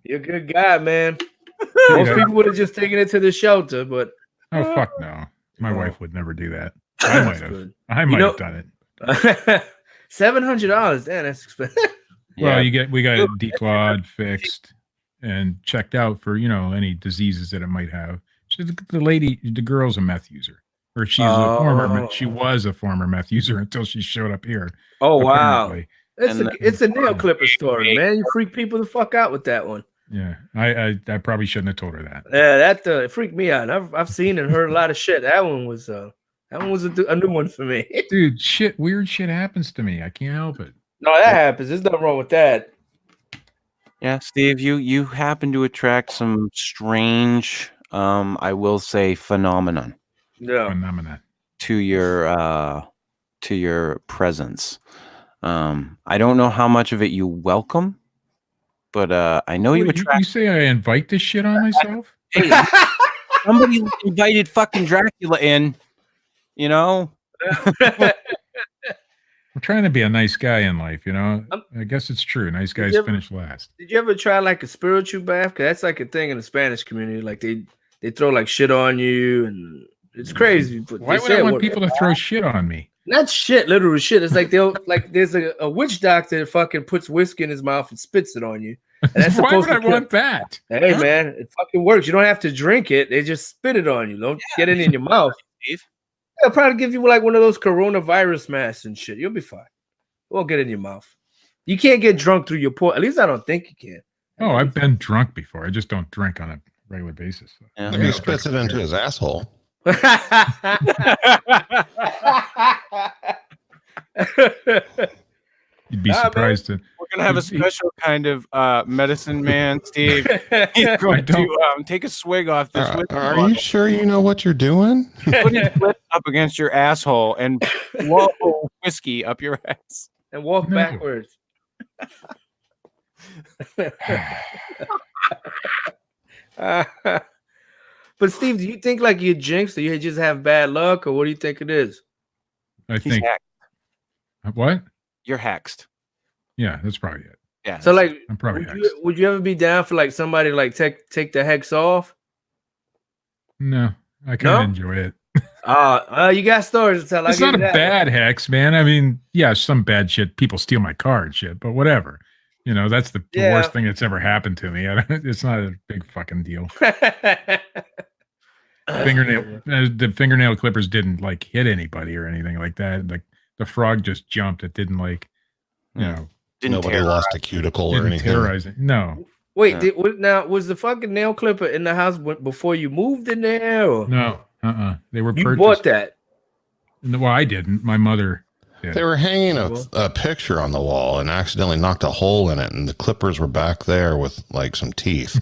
You're a good guy, man. Most people would have just taken it to the shelter, but oh fuck no. My wife would never do that. I might have. I might have done it. $700. Damn, that's expensive. Well, we got it declawed, fixed, and checked out for any diseases that it might have. The girl's a meth user, or she was a former meth user until she showed up here. Oh apparently. Wow, it's a nail clipper story, man. You freak people the fuck out with that one. Yeah, I probably shouldn't have told her that. Yeah, that it freaked me out. I've seen and heard a lot of shit. That one was a new one for me. Dude, weird shit happens to me. I can't help it. No, that happens. There's nothing wrong with that. Yeah, Steve, you happen to attract some strange, I will say, phenomenon. Yeah. Phenomenon to your presence. I don't know how much of it you welcome, but I know you attract. You say I invite this shit on myself? Hey, somebody invited fucking Dracula in. I'm trying to be a nice guy in life, I guess it's true. Nice guys finish last. Did you ever try like a spiritual bath? Because that's like a thing in the Spanish community. Like they throw like shit on you, and it's crazy. But why would I want people to throw shit on me? Not shit, literal shit. It's like there's a witch doctor that fucking puts whiskey in his mouth and spits it on you. And that's why would I want that? Hey man, it fucking works. You don't have to drink it. They just spit it on you. Don't get it in your mouth. Steve? They'll probably give you like one of those coronavirus masks and shit. You'll be fine. It won't get in your mouth. You can't get drunk through your port. At least I don't think you can. Oh, I've been drunk before. I just don't drink on a regular basis. Yeah. Maybe he spits it into his asshole. You'd be surprised. We're gonna have a special kind of medicine man, Steve. He's going to take a swig off this. Are you sure you know what you're doing? Put his lips up against your asshole and blow whiskey up your ass and walk backwards. But Steve, do you think like you jinxed or you just have bad luck, or what do you think it is? I think. What? You're hexed. Yeah, that's probably it. Yeah. So like, I'm probably would you ever be down for like somebody to like take the hex off? No, I kind of enjoy it. You got stories to tell. It's not a bad hex, man. I mean, yeah, some bad shit. People steal my car and shit, but whatever. That's the worst thing that's ever happened to me. It's not a big fucking deal. The fingernail clippers didn't like hit anybody or anything like that. Like the frog just jumped. It didn't like, Nobody lost a cuticle or anything. Terrorize it. No. Wait, now was the fucking nail clipper in the house before you moved in there? Or? No. They were purchased. You bought that? Well, I didn't. My mother did. They were hanging a picture on the wall and accidentally knocked a hole in it, and the clippers were back there with like some teeth.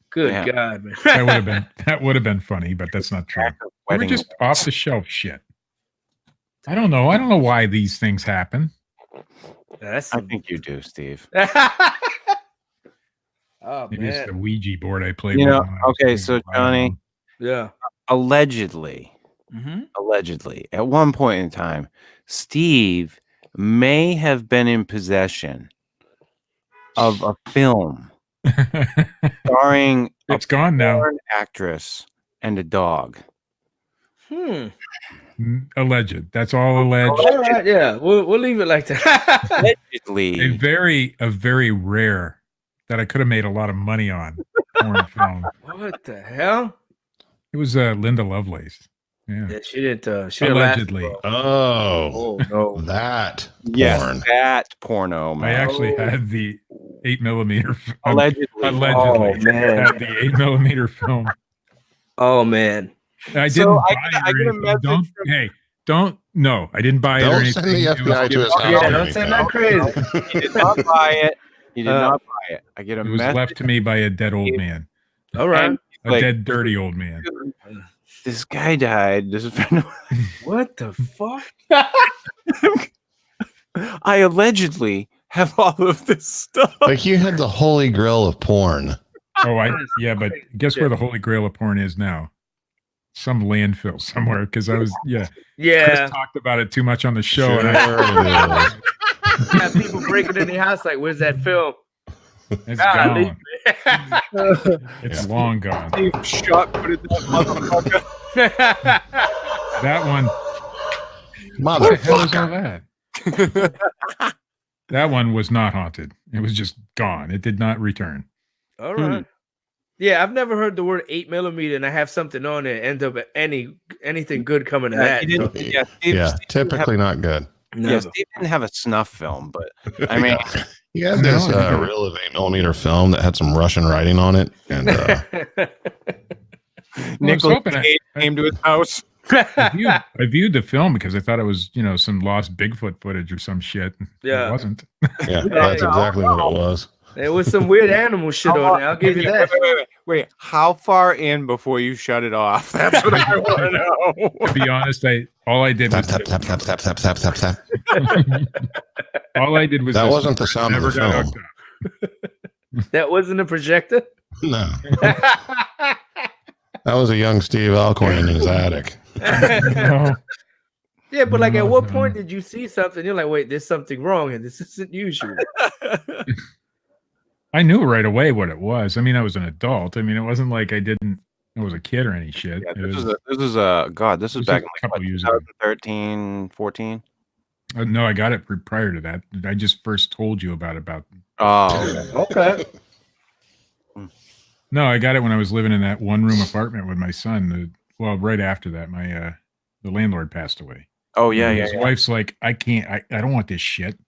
Good God, man. That would have been funny, but that's not true. They were just off the shelf shit. I don't know why these things happen. I think you do, Steve. Oh, maybe man. it's the Ouija board I played with. Okay, so Johnny. Yeah. Allegedly, at one point in time, Steve may have been in possession of a film starring It's gone now. porn actress and a dog. Alleged. That's all alleged. All right, yeah, we'll leave it like that. Allegedly. A very rare that I could have made a lot of money on porn film. What the hell? It was Linda Lovelace. Yeah. Yeah, she didn't. She didn't Allegedly. last Oh, no. that Yes, porn. that porno, man. I actually had the 8mm. Allegedly. Oh, man. Had the 8mm film. Oh man. I didn't So buy I it or get a anything. message No, I didn't buy it or Don't anything. send the It was FBI to his given- house. Yeah, or don't say anything. that crazy. He did not buy it. He did not buy it. I get a It was message. left to me by a dead old man. All right. and A like, dead, dirty old man. this guy died. This is friend of What the fuck? I allegedly have all of this stuff. Like you had the holy grail of porn. Oh, but guess where the holy grail of porn is now? Some landfill somewhere. Because I was, Chris Yeah. talked about it too much on the show. Sure And it is. Got people breaking in the house like, where's that film? it's Golly. gone. It's long gone. Shot put it that motherfucker. That one. What the hell is all Motherfucker. that? That one was not haunted. It was just gone. It did not return. All right. Yeah, I've never heard the word 8mm, and I have something on it. End up anything good coming to that. He didn't, So, yeah, Steve, Yeah, Steve typically not good. Didn't have, yeah, Steve didn't have a snuff film, but I mean, He had this reel of 8mm film that had some Russian writing on it, and Nicholas hoping Cage came to his house. I viewed the film because I thought it was, some lost Bigfoot footage or some shit. Yeah. It wasn't. yeah, that's exactly what it was. There was some weird animal shit on there. I'll give you that. Wait. How far in before you shut it off? That's what I want to know. To be honest, all I did was Tap, tap, tap, tap, tap, tap, tap, tap. all I did was That listen. wasn't the sound of the Never got film. hooked up. That wasn't a projector. No, that was a young Steve Alcorn in his attic. No. Yeah, but like, at what No. point did you see something? You're like, wait, there's something wrong, and this isn't usual. I knew right away what it was. I mean, I was an adult. I mean, it wasn't like I was a kid or any shit. Yeah, It this was- is a God. This was This back was in a couple years ago. 2013, 14. No, I got it prior to that. I just first told you about. Oh, Okay. No, I got it when I was living in that one-room apartment with my son. Right after that, my the landlord passed away. oh yeah, And yeah. His yeah. wife's like, I don't want this shit.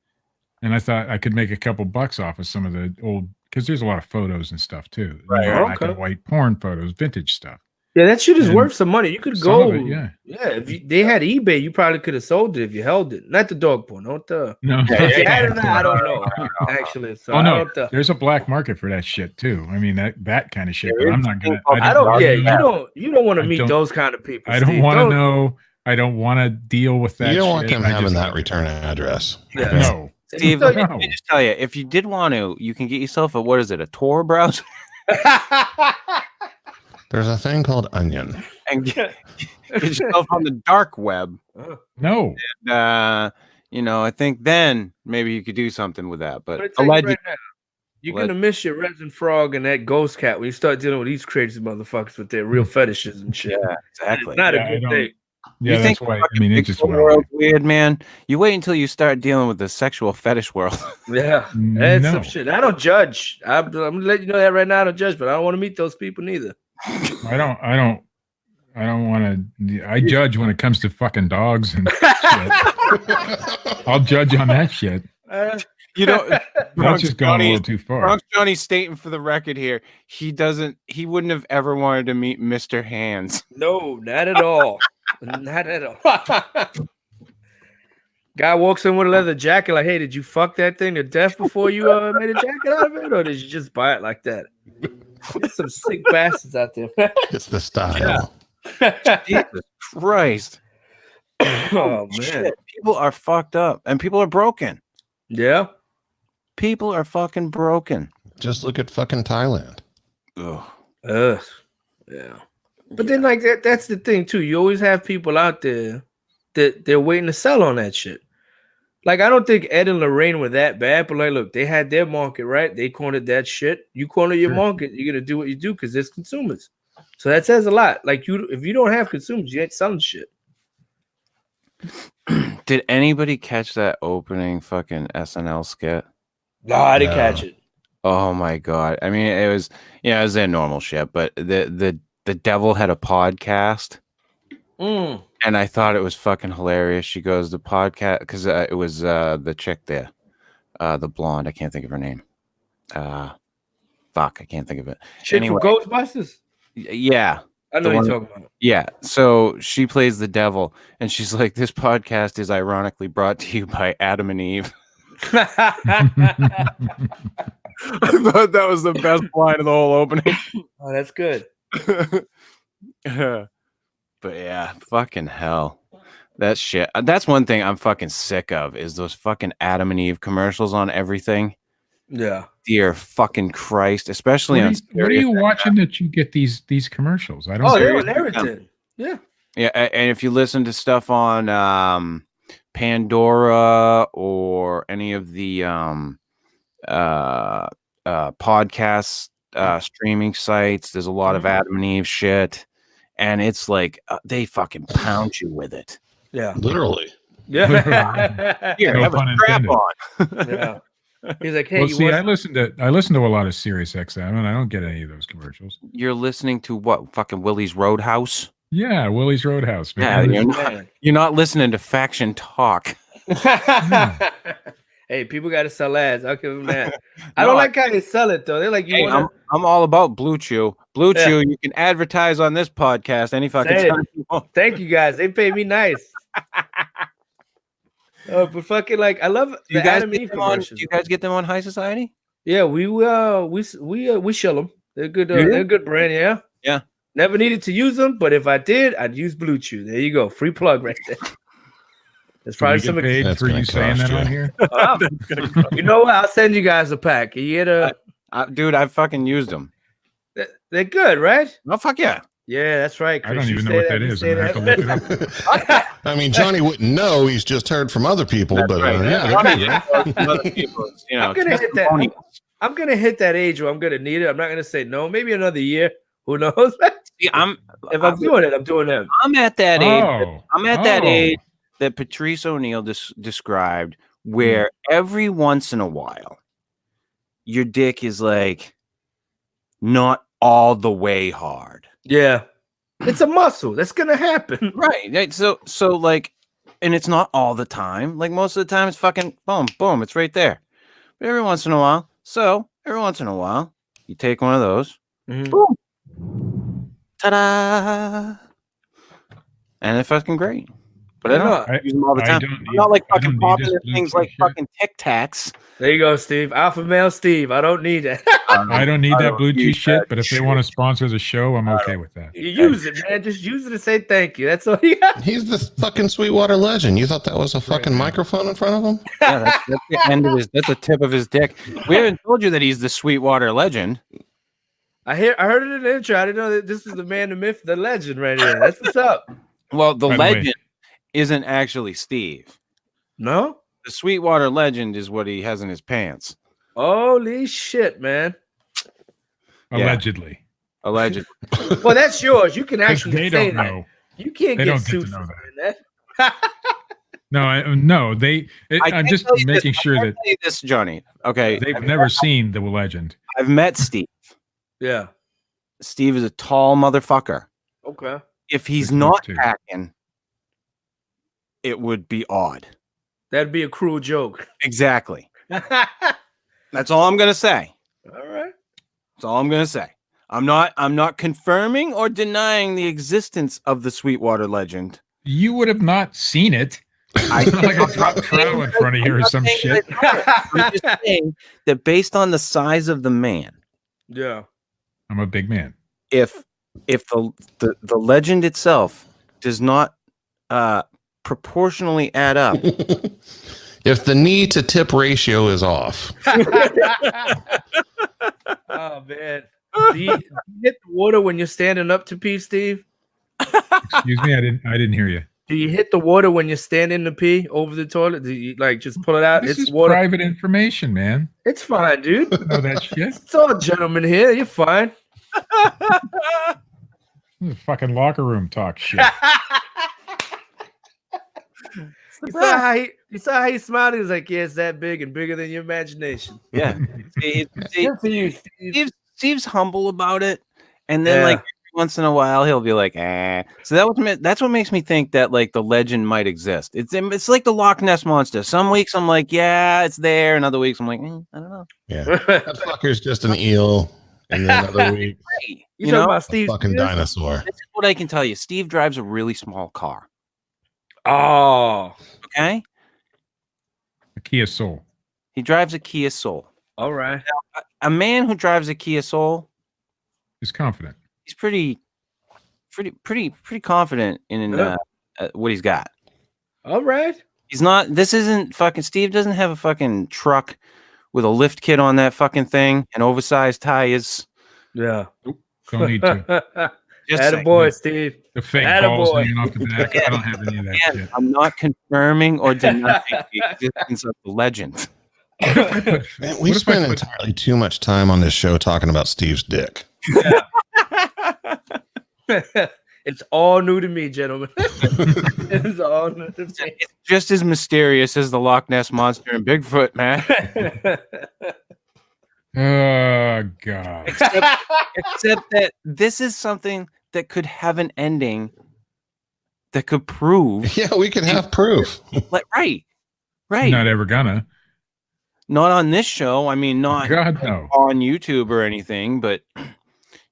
And I thought I could make a couple bucks off of some of the old, because there's a lot of photos and stuff too. Right, Black okay. and white porn photos, vintage stuff. Yeah, that shit is And worth some money. You could some go. of it, yeah. If they had eBay, you probably could have sold it if you held it. Not the dog porn. Don't No, If you had it or not, I don't know. Actually, so Oh I no, don't. there's a black market for that shit too. I mean that kind of shit. There But I'm is. not gonna. I don't. Yeah, know. you don't want to I meet don't- those kind of people. I don't Steve. want to know. I don't want to deal with that. You don't want shit. them I having just- that return address. Yeah. No. Steve, So- let me just tell you, if you did want to, you can get yourself a Tor browser There's a thing called Onion. and get yourself on the dark web. No. I think then maybe you could do something with that. But But I tell you allegedly, right now, you're gonna miss your resin frog and that ghost cat when you start dealing with these crazy motherfuckers with their real fetishes and shit. yeah, exactly. It's not Yeah, a I good don't- thing. Yeah, You think that's why. I fucking mean, it just Bigfoot went away. world's weird, man. You wait until you start dealing with the sexual fetish world. Yeah, that's No. some shit. I don't judge. I'm gonna let you know that right now. I don't judge, but I don't want to meet those people neither. I don't want to. I judge when it comes to fucking dogs and shit. I'll judge on that shit. You know, That's just gone a little too far. Bronx Johnny stating for the record here, he wouldn't have ever wanted to meet Mr. Hands. No, not at all. Not at all. Guy walks in with a leather jacket, like, hey, did you fuck that thing to death before you made a jacket out of it? Or did you just buy it like that? There's some sick bastards out there. It's the style. Jesus Christ. Oh, man. Shit. People are fucked up and people are broken. Yeah. People are fucking broken. Just look at fucking Thailand. Ugh. Yeah. But then, like, that's the thing, too. You always have people out there that they're waiting to sell on that shit. Like, I don't think Ed and Lorraine were that bad, but like, look, they had their market, right? They cornered that shit. You corner your market, you're gonna do what you do because there's consumers. So that says a lot. Like, if you don't have consumers, you ain't selling shit. Did anybody catch that opening fucking SNL skit? No, I didn't No. catch it. Oh my god! I mean, it was it was their normal shit, but the devil had a podcast, and I thought it was fucking hilarious. She goes the podcast because it was the chick there, the blonde. I can't think of her name. Fuck, I can't think of it. Shit Anyway. from Ghostbusters. Yeah. I know The you're one- talking about. Yeah, so she plays the devil, and she's like, "This podcast is ironically brought to you by Adam and Eve." I thought that was the best line of the whole opening. Oh, that's good. But yeah, fucking hell, that shit. That's one thing I'm fucking sick of is those fucking Adam and Eve commercials on everything. Yeah. Dear fucking Christ, especially on. What are you watching that you get these commercials? I don't. Oh, get they're it. on everything. Yeah. Yeah, and if you listen to stuff on Pandora or any of the podcast streaming sites, there's a lot of Adam and Eve shit, and it's like they fucking pound you with it. Yeah. Literally. Yeah. Here, No have a pun strap intended. on. Yeah. He's like, hey, Well, you see, want I listen to a lot of Sirius XM, and I don't get any of those commercials. You're listening to what? Fucking Willie's Roadhouse? Yeah, Willie's Roadhouse. Yeah, Man. you're not listening to Faction Talk. Hey, people got to sell ads. I'll give them that. I don't like how they sell it though. They're like, you Hey, want I'm all about Blue Chew. Blue Yeah. Chew, you can advertise on this podcast any fucking Say it. time you want. Thank you guys. They pay me nice. Oh, but fucking like, I love Do the you guys Adam get Eve them on? Do commercials. you guys get them on High Society? Yeah, we shill them. They're good. You do? They're a good brand. Yeah. Yeah. Never needed to use them, but if I did, I'd use Blue Chew. There you go. Free plug right there. There's Do probably we get some. paid That's for gonna you saying cost that on you. here? Oh, you know what? I'll send you guys a pack. You get a. Dude, I've fucking used them. They're good, right? Oh, fuck yeah. Yeah, that's right. I don't Chris. You even know say what that you is. say I'm gonna have to that. look it up. I mean, Johnny wouldn't know. He's just heard from other people, That's but right. yeah, they're good, right? Other people's, you know, I'm gonna hit that. testimonials. I'm gonna hit that age where I'm gonna need it. I'm not gonna say no. Maybe another year. Who knows? See, I'm doing it, I'm doing them. I'm at that age. Oh, I'm at that oh. age that Patrice O'Neill described, where every once in a while, your dick is like not all the way hard. Yeah, it's a muscle. That's gonna happen. Right. So like, and it's not all the time. Like most of the time, it's fucking boom, boom. It's right there. But every once in a while, you take one of those, Mhm. boom, ta-da, and it's fucking great. But I don't use them all the I time. don't I'm need- not like I fucking don't need popping this at things blue like shit. fucking Tic Tacs. There you go, Steve. Alpha male Steve. I don't need it. I don't need I that don't blue chew use shit, that but if they shit. want to sponsor the show, I'm okay with that. You use it, man. Just use it to say thank you. That's all you got. He's the fucking Sweetwater legend. You thought that was a fucking microphone in front of him? Yeah, that's the end of his. That's the tip of his dick. We haven't told you that he's the Sweetwater legend. I heard it in the intro. I didn't know that this is the man, the myth, the legend right here. That's what's up. Well, the By the way- legend isn't actually Steve. No? The Sweetwater legend is what he has in his pants. Holy shit, man. Yeah. Allegedly. Alleged. Well, that's yours. You can 'Cause actually they say don't that. know. You can't They get don't get sued to know for saying that. No, they. I I'm can just tell you this- making I sure can that tell you this, Johnny. Okay, they've never seen the legend. I've met Steve. Yeah. Steve is a tall motherfucker. Okay. If he's Good not too. packing, it would be odd. That'd be a cruel joke. Exactly. All That's all I'm gonna say. right. That's all I'm gonna say. I'm not confirming or denying the existence of the Sweetwater legend. You would have not seen it. I It's not like a drop crow in front of you or some shit. I'm just saying that based on the size of the man, Yeah. I'm a big man. if the legend itself does not proportionally add up, If the knee to tip ratio is off, Oh man. Do you hit the water when you're standing up to pee, Steve? Excuse me, I didn't hear you. Do you hit the water when you're standing to pee over the toilet? Do you like just pull it out? This It's is water. private information, man. It's fine, dude. You know that shit. It's all gentlemen here. You're fine. This is fucking locker room talk shit. You saw how he smiled. He was like, "Yeah, it's that big and bigger than your imagination." Yeah. See, Good for you, Steve. Steve's humble about it, and then like every once in a while he'll be like, So that's what makes me think that like the legend might exist. It's like the Loch Ness monster. Some weeks I'm like, yeah, it's there, and other weeks I'm like, I don't know. Yeah, that fucker's just an eel, and then other week, You talking about a Steve? fucking dinosaur. This is what I can tell you. Steve drives a really small car. Oh, Okay. A Kia Soul. He drives a Kia Soul. all right. A man who drives a Kia Soul, He's confident. he's pretty confident in what he's got. All right. He's not. This isn't fucking. Steve doesn't have a fucking truck with a lift kit on that fucking thing and oversized tires. Yeah. Don't need to. Just Attaboy, Steve. The fake Attaboy. balls hanging off the back. I don't have any of that saying, shit. I'm not confirming or denying the existence of the legend. Man, we spend entirely too much time on this show talking about Steve's dick. It's all new to me, gentlemen. It's all new to me. It's just as mysterious as the Loch Ness monster and Bigfoot, man. Oh God. Except that this is something that could have an ending that could prove. Yeah, we can have proof. Right. Not ever gonna. Not on this show. I mean, not God no. on YouTube or anything, but I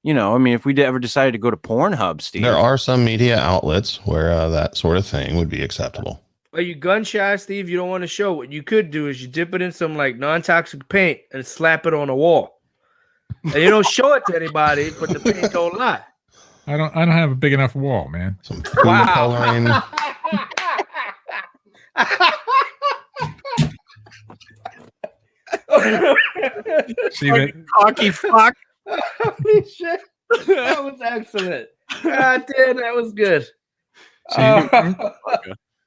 mean, if we ever decided to go to Pornhub, Steve. There are some media outlets where that sort of thing would be acceptable. Are you gun shy, Steve? You don't want to show. What you could do is you dip it in some like non-toxic paint and slap it on a wall. And you don't show it to anybody, but the paint don't lie. I don't have a big enough wall, man. Some food coloring. See that? Cocky fuck. Holy shit. That was excellent. God damn, that was good.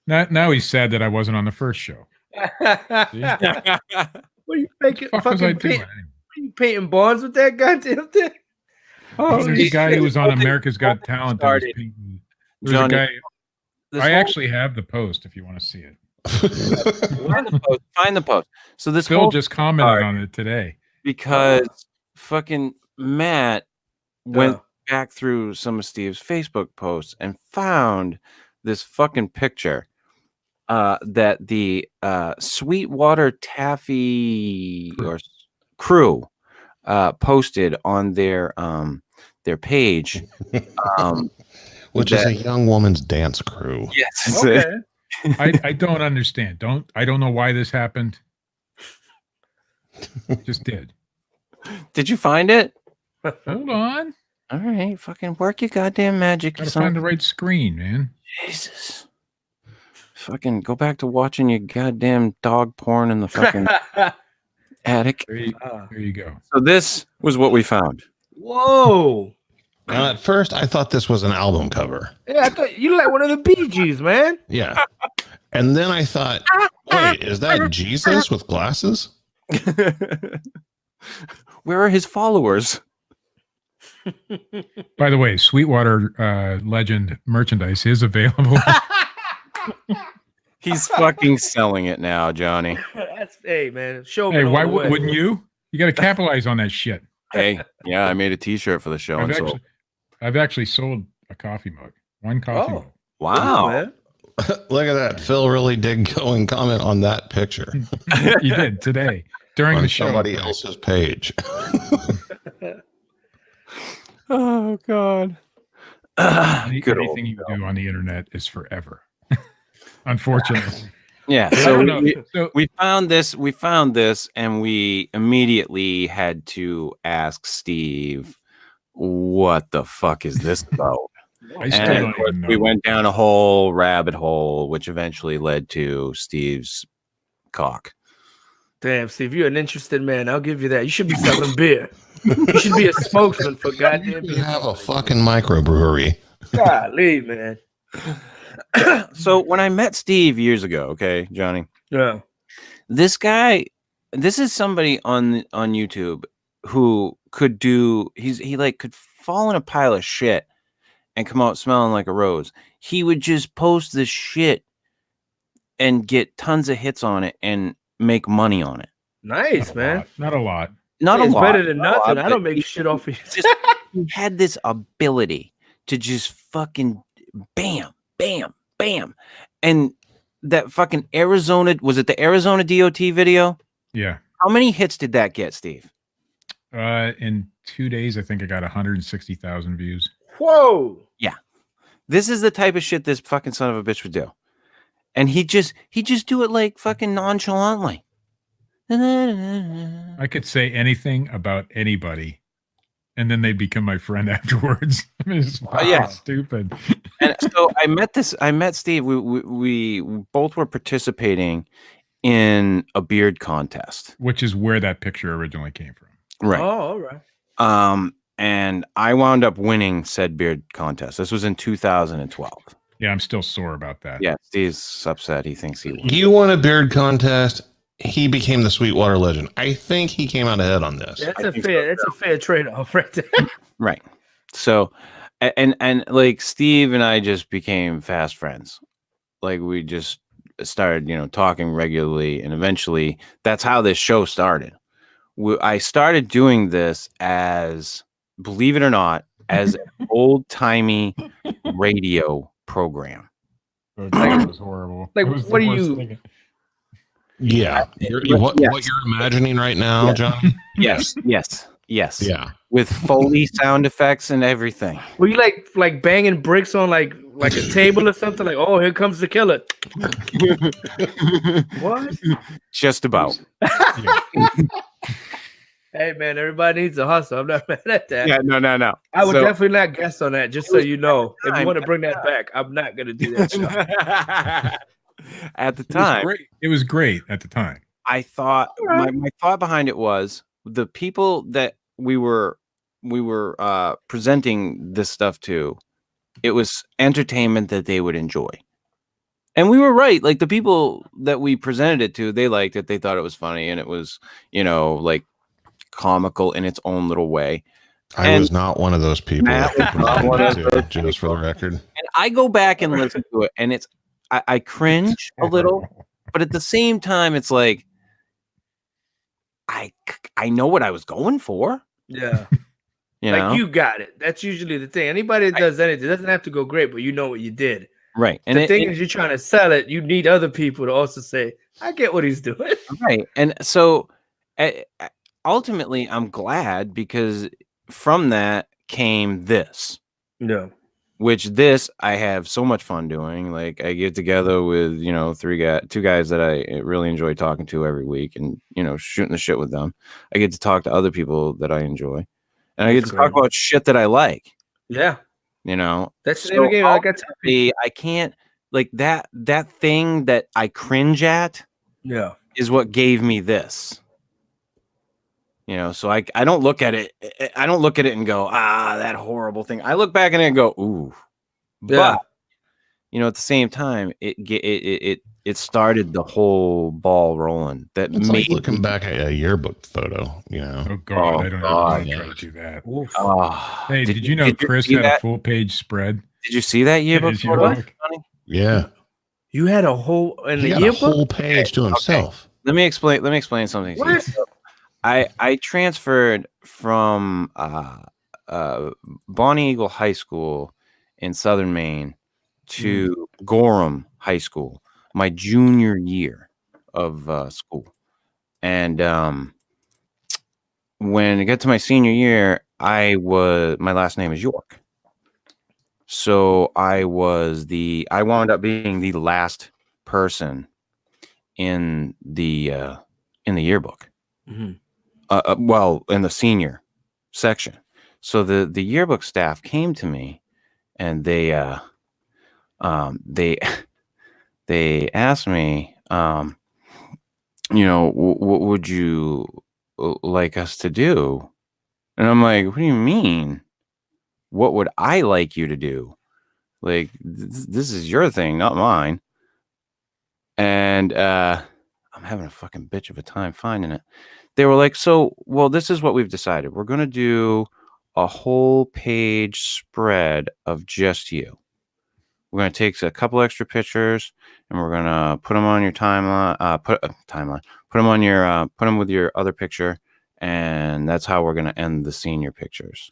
Now he's sad that I wasn't on the first show. What are you making? What the fuck was I Fucking doing? paint, are you painting bonds with that goddamn thing? There's a guy who was on America's Got Talent. That was painting. There's a Johnny, guy. I actually have the post if you want to see it. Find the post. So this Phil whole just commented on it today. because fucking Matt went back through some of Steve's Facebook posts and found this fucking picture that the Sweetwater Taffy or crew posted on their page, which is a young woman's dance crew. Yes. Okay. I don't understand. I don't know why this happened. Just did. Did you find it? Hold on. All right, fucking work your goddamn magic. Gotta find the right screen, man. Jesus. Fucking go back to watching your goddamn dog porn in the fucking attic. There you go. So this was what we found. Whoa. Now, at first, I thought this was an album cover. Yeah, I thought you like one of the Bee Gees, man. Yeah. And then I thought, wait, is that Jesus with glasses? Where are his followers? By the way, Sweetwater Legend merchandise is available. He's fucking selling it now, Johnny. Hey, man. Show me. Hey, all why the way. wouldn't you? You got to capitalize on that shit. Hey, yeah, I made a T-shirt for the show. I've actually sold a coffee mug. One coffee mug. Wow. man. Look at that. Phil really did go and comment on that picture He did today during on the show. somebody else's page. Oh God. Anything you do on the internet is forever. Unfortunately. Yeah. I So don't know. So we found this, and we immediately had to ask Steve, "What the fuck is this about?" I still And don't even know. we went down a whole rabbit hole, which eventually led to Steve's cock. Damn, Steve, you're an interested man. I'll give you that. You should be selling beer. You should be a spokesman for goddamn You beer. have a fucking microbrewery. Golly, man. So when I met Steve years ago, okay, Johnny, Yeah. this guy, this is somebody on YouTube who could do. He like could fall in a pile of shit and come out smelling like a rose. He would just post this shit and get tons of hits on it and make money on it. Nice, man. Not a lot. Not a It's lot. better than not a lot, nothing. I but don't make he- shit off of just he had this ability to just fucking bam, bam, bam. And that fucking Arizona, was it the Arizona DOT video? Yeah. How many hits did that get, Steve? In 2 days, I think I got 160,000 views. Whoa. This is the type of shit this fucking son of a bitch would do. And he just do it like fucking nonchalantly. I could say anything about anybody, and then they'd become my friend afterwards. I mean, it's yeah. stupid. And so I met Steve. We both were participating in a beard contest. Which is where that picture originally came from. Right. Oh, all right. And I wound up winning said beard contest. This was in 2012. Yeah, I'm still sore about that. Yeah, Steve's upset. He thinks he won. You won a beard contest. He became the Sweetwater legend. I think he came out ahead on this. That's I a think fair. so. That's a fair trade-off right there. Right. So, and like Steve and I just became fast friends. Like we just started, talking regularly, and eventually that's how this show started. I started doing this as, believe it or not, as an old-timey radio program. That was horrible. Like, It was the what do worst you- thing. Yeah. What you're imagining right now, Yeah. Johnny? Yes. Yeah. With Foley sound effects and everything. Were you like banging bricks on like a table or something? Like, oh, here comes the killer. What? Just about. Yeah. Hey man, everybody needs a hustle. I'm not mad at that. Yeah, no. I would So- definitely not guess on that, just so you know. If you time. want to bring that back, I'm not gonna do that show. At the It was time, great. It was great at the time. I thought my thought behind it was the people that we were presenting this stuff to, it was entertainment that they would enjoy. And we were right. Like the people that we presented it to, they liked it. They thought it was funny, and it was, like comical in its own little way. I was not one of those people. Matt that was not one of to, those just for the record. And I go back and listen to it, and I cringe a little, but at the same time, it's like I know what I was going for. Yeah. You Like know? you got it. That's usually the thing. Anybody that does anything, it doesn't have to go great, but you know what you did. Right. And The thing is, you're trying to sell it. You need other people to also say, "I get what he's doing." right. And so ultimately, I'm glad, because from that came this, No. which this I have so much fun doing. Like I get together with, two guys that I really enjoy talking to every week, and, shooting the shit with them. I get to talk to other people that I enjoy, and I get That's to talk great. about shit that I like, Yeah. So That's the name of the game. Like I tell people. I can't, like that thing that I cringe at Yeah. is what gave me this. So I don't look at it. I don't look at it and go, that horrible thing. I look back at it and go, ooh. Yeah. But at the same time, it started the whole ball rolling. That It's made like looking back at a yearbook photo, Oh God, I don't God, even yeah. try to do that. Oof. Hey, did you know Chris see had a that? full page spread? Did you see that yearbook? his photo, yearbook. Johnny? Yeah. You had a whole in He the got a yearbook. whole page to himself. Let me explain something to you. What? So, I transferred from Bonnie Eagle High School in Southern Maine to Gorham High School my junior year of school. And when I got to my senior year, my last name is York. So I wound up being the last person in the yearbook. Mm-hmm. In the senior section. So the yearbook staff came to me, and they asked me, what would you like us to do? And I'm like, what do you mean? What would I like you to do? Like, this is your thing, not mine. And I'm having a fucking bitch of a time finding it. They were like, so, well, this is what we've decided. We're going to do a whole page spread of just you. We're going to take a couple extra pictures and we're going to put them on your timeline, put them on your, put them with your other picture. And that's how we're going to end the senior pictures.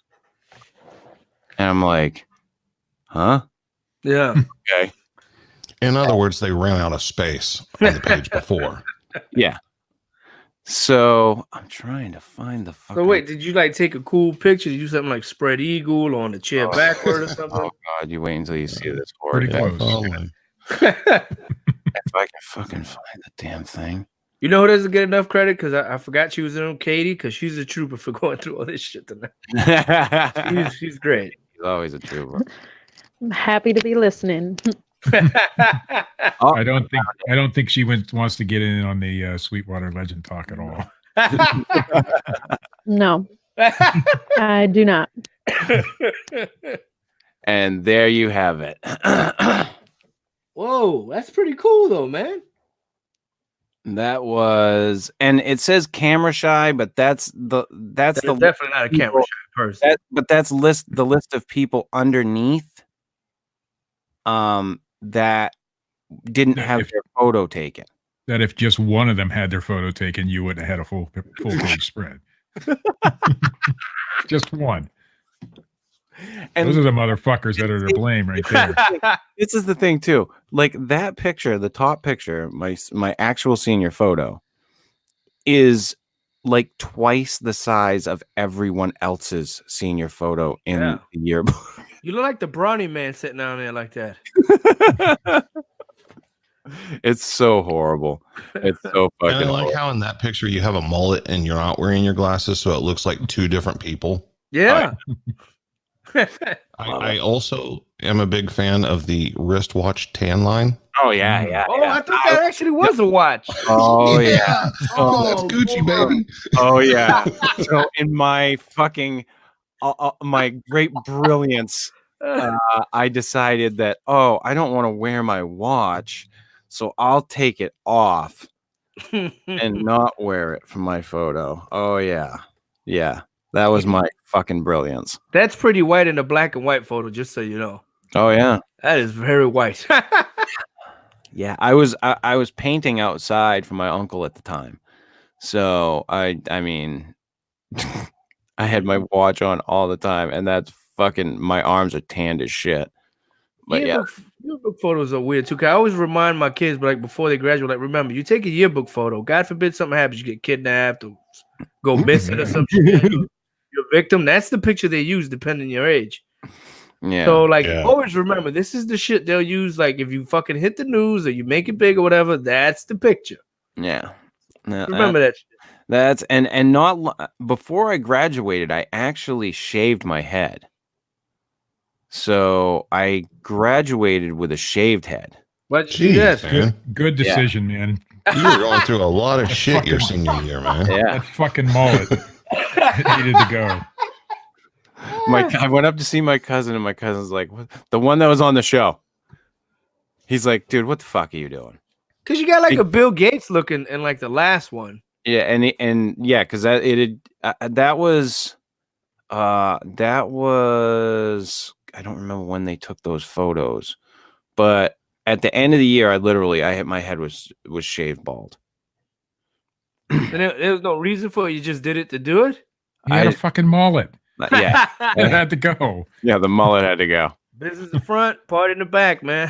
And I'm like, huh? Yeah. Okay. In other words, they ran out of space on the page before. Yeah. So I'm trying to find the fucking. So wait, did you like take a cool picture? Did you do something like spread eagle on the chair backward or something? Oh God, you wait until you see this Pretty horror. close. If I can fucking find the damn thing. You know who doesn't get enough credit? Because I forgot she was in on Katie, because she's a trooper for going through all this shit tonight. She's great. She's always a trooper. I'm happy to be listening. Oh, I don't think she wants to get in on the Sweetwater Legend talk at all. No, I do not. and there you have it. Whoa, that's pretty cool though, man. That was, and it says camera shy, but that's Definitely not a camera shy person. That's the list of people underneath that didn't have their photo taken. That if just one of them had their photo taken, you wouldn't have had a full page spread. Just one. And those are the motherfuckers that are to blame right there. This is the thing too. Like that picture, the top picture, my actual senior photo is like twice the size of everyone else's senior photo in the yearbook. You look like the brawny man sitting down there like that. It's so horrible. It's so fucking And I like horrible. how in that picture you have a mullet and you're not wearing your glasses, so it looks like two different people. Yeah. I also am a big fan of the wristwatch tan line. Oh yeah, yeah. Oh, I thought that actually was a watch. Oh yeah. Oh, that's Gucci, baby. Oh yeah. So in my fucking my great brilliance, I decided that I don't want to wear my watch, so I'll take it off and not wear it for my photo. Oh yeah, yeah. That was my fucking brilliance. That's pretty white in the black and white photo, just so you know. Oh yeah. That is very white. Yeah, I was painting outside for my uncle at the time. So I mean I had my watch on all the time, and that's fucking my arms are tanned as shit. But yearbook photos are weird too. 'Cause I always remind my kids, like before they graduate, like remember, you take a yearbook photo. God forbid something happens, you get kidnapped or go missing or something. You're a victim. That's the picture they use, depending on your age. Yeah. So always remember, this is the shit they'll use. Like if you fucking hit the news or you make it big or whatever, that's the picture. Yeah. Remember that shit. That's and not before I graduated, I actually shaved my head. So I graduated with a shaved head. What? Jeez, man. Good decision, man. You were going through a lot of shit your senior year, man. Yeah. That fucking mullet needed to go. I went up to see my cousin, and my cousin's like, "What? The one that was on the show." He's like, "Dude, what the fuck are you doing?" Because you got like a Bill Gates looking in like the last one. Yeah, and yeah, because that was I don't remember when they took those photos, but at the end of the year, my head was shaved bald. And there was no reason for it. You just did it to do it. He had a fucking mullet. Yeah, It had to go. yeah, the mullet had to go. Business in the front, party in the back, man.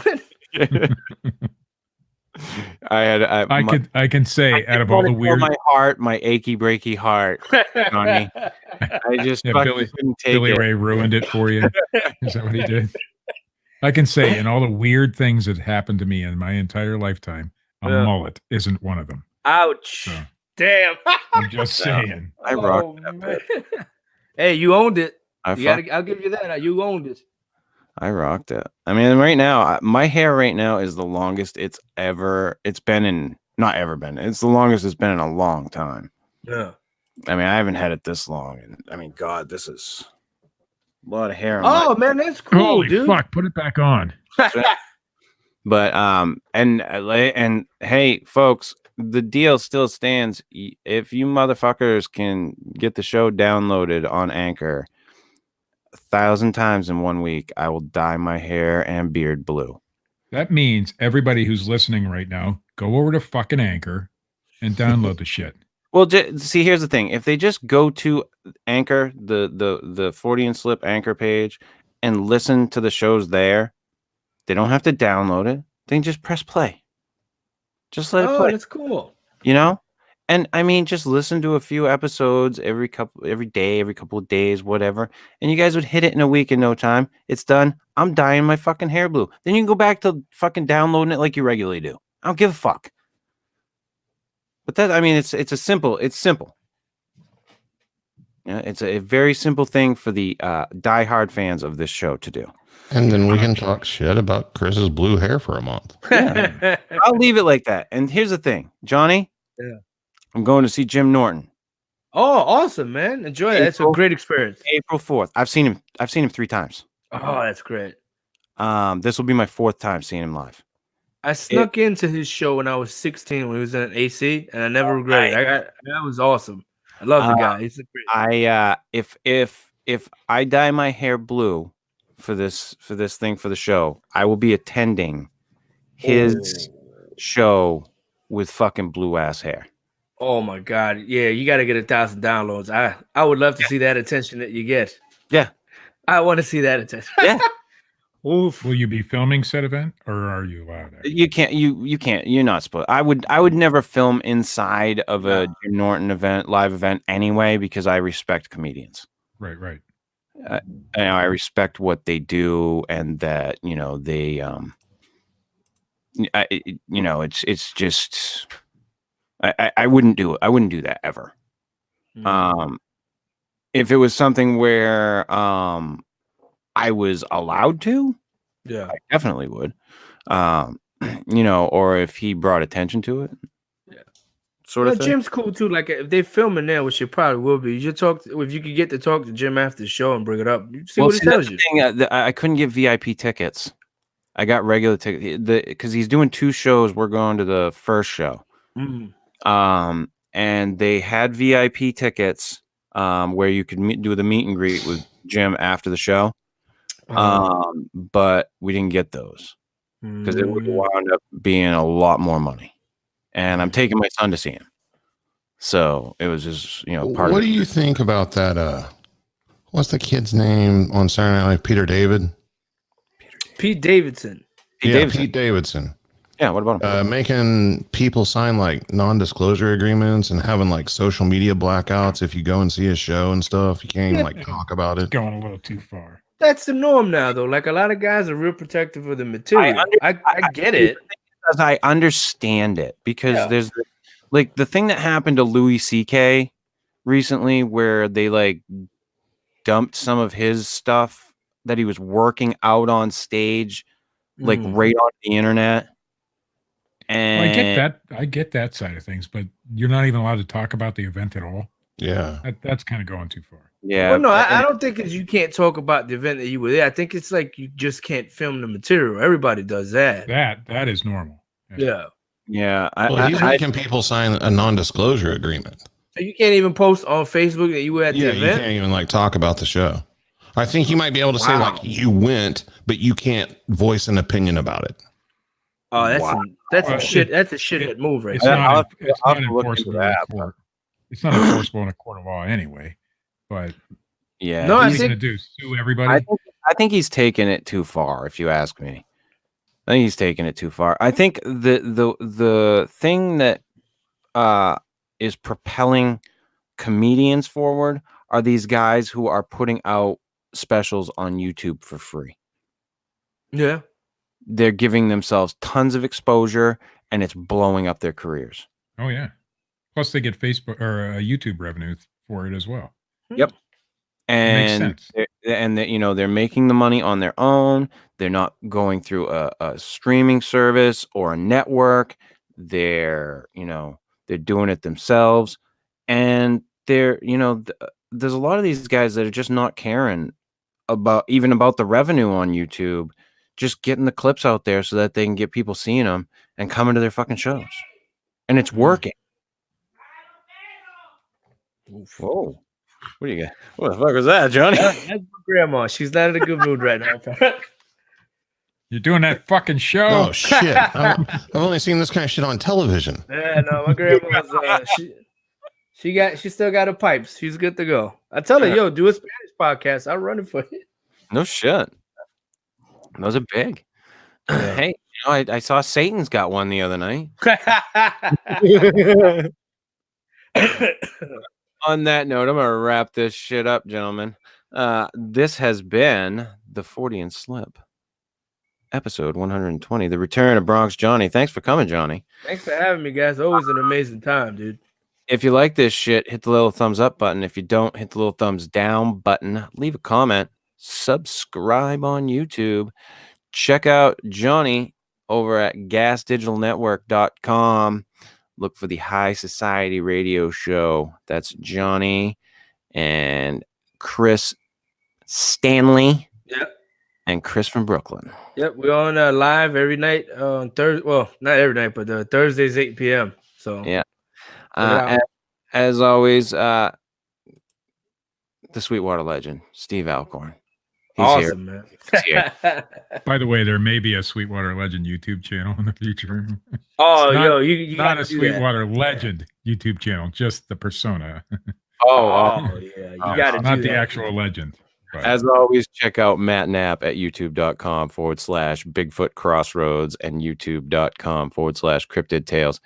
I can say out of all the weird, my achy breaky heart, Johnny. I just fucking couldn't take Billy it. Ray ruined it for you. Is that what he did? I can say in all the weird things that happened to me in my entire lifetime, a mullet isn't one of them. Ouch. So, damn. I'm just saying. I rocked that bit. Hey, you owned it. I'll give you that. You owned it. I rocked it. I mean, right now, my hair right now is the longest it's been in, not ever been. It's the longest it's been in a long time. Yeah. I mean, I haven't had it this long. And I mean, God, this is A lot of hair on my Oh man, that's cool, Holy dude. fuck! Put it back on. But and hey, folks, the deal still stands. If you motherfuckers can get the show downloaded on Anchor 1,000 times in 1 week, I will dye my hair and beard blue. That means everybody who's listening right now, go over to fucking Anchor and download the shit. Well, see, here's the thing: if they just go to Anchor, the Fortean Slip Anchor page, and listen to the shows there, they don't have to download it. They can just press play. Just let it play. That's cool. You know, and I mean, just listen to a few episodes every day, every couple of days, whatever, and you guys would hit it in a week in no time. It's done. I'm dyeing my fucking hair blue. Then you can go back to fucking downloading it like you regularly do. I don't give a fuck. But that, I mean, it's simple. Yeah, it's a very simple thing for the diehard fans of this show to do. And then we can talk shit about Chris's blue hair for a month. Yeah. I'll leave it like that. And here's the thing, Johnny. Yeah. I'm going to see Jim Norton. Oh, awesome, man. Enjoy it. That's a great experience. April 4th. I've seen him 3 times. Oh, that's great. This will be my 4th time seeing him live. I snuck into his show when I was 16 when he was in an AC, and I never regretted it. That was awesome. I love the guy. He's a great. If I dye my hair blue for this thing for the show, I will be attending his show with fucking blue ass hair. Oh my god. Yeah, you got to get 1,000 downloads. I would love to see that attention that you get. Yeah. I want to see that attention. Yeah. Oof. Will you be filming said event, or are you allowed? You can't. You can't. You're not supposed. I would never film inside of a Jim Norton live event anyway, because I respect comedians. Right. I respect what they do, and that they it's just I wouldn't do it. I wouldn't do that ever. Mm. If it was something where I was allowed to, Yeah, I definitely would. Or if he brought attention to it, sort of thing. Jim's cool too. Like if they filming there, which it probably will be, you talk if you could get to talk to Jim after the show and bring it up. You see what he tells you. I couldn't get VIP tickets. I got regular tickets because he's doing 2 shows. We're going to the first show, and they had VIP tickets where you could do the meet and greet with Jim after the show. But we didn't get those because it would wound up being a lot more money, and I'm taking my son to see him, so it was just part of What do you think about that? What's the kid's name on Saturday Night Live? Pete Davidson. Pete Davidson. Pete Davidson. Yeah, what about him? Making people sign like non-disclosure agreements and having like social media blackouts if you go and see a show and stuff. You can't even like talk about it. Going a little too far. That's the norm now, though. Like a lot of guys are real protective of the material. I get it. Because I understand it, because there's like the thing that happened to Louis C.K. recently where they like dumped some of his stuff that he was working out on stage, like right on the internet. And I get that side of things, but you're not even allowed to talk about the event at all. Yeah, that's kind of going too far. Yeah. Well, no, I don't think it's you can't talk about the event that you were there. I think it's like you just can't film the material. Everybody does that. That is normal. Yeah. Yeah. He's making people sign a non-disclosure agreement. So you can't even post on Facebook that you were at the event? You can't even like talk about the show. I think you might be able to say like you went, but you can't voice an opinion about it. Oh, that's a shithead move right It's there. not enforceable in a court. It's not enforceable in a court of law anyway. But yeah, no, what he's going to do, sue everybody. I think he's taken it too far, if you ask me. I think he's taken it too far. I think the thing that is propelling comedians forward are these guys who are putting out specials on YouTube for free. Yeah. They're giving themselves tons of exposure, and it's blowing up their careers. Oh yeah. Plus they get Facebook or YouTube revenue for it as well. Yep. And they're making the money on their own. They're not going through a streaming service or a network. They're doing it themselves, and there's a lot of these guys that are just not caring about the revenue on YouTube, just getting the clips out there so that they can get people seeing them and coming to their fucking shows. And it's working. Whoa. What do you got? What the fuck was that, Johnny? That's my grandma. She's not in a good mood right now. You're doing that fucking show. Oh shit! I've only seen this kind of shit on television. Yeah, no, my grandma's she still got her pipes. She's good to go. I tell her, yo, do a Spanish podcast. I'll run it for you. No shit. Those are big. Yeah. Hey, I saw Satan's got one the other night. On that note, I'm gonna wrap this shit up, gentlemen. This has been the Fortean Slip, episode 120, the Return of Bronx Johnny. Thanks for coming, Johnny. Thanks for having me, guys. Always an amazing time, dude. If you like this shit, hit the little thumbs up button. If you don't, hit the little thumbs down button. Leave a comment. Subscribe on YouTube. Check out Johnny over at gasdigitalnetwork.com. Look for the High Society Radio Show. That's Johnny and Chris Stanley. Yep. And Chris from Brooklyn. Yep, we're on live every night on Thursday. Well, not every night, but Thursdays 8 p.m. So yeah. As always, the Sweetwater legend, Steve Alcorn. He's awesome, here. man. He's here. By the way, there may be a Sweetwater Legend YouTube channel in the future. Oh, not, you not a Sweetwater Legend YouTube channel, just the persona. Yeah, you got to not do the that. actual legend. But. As always, check out Matt Knapp at youtube.com/bigfootcrossroads and youtube.com/cryptid tales.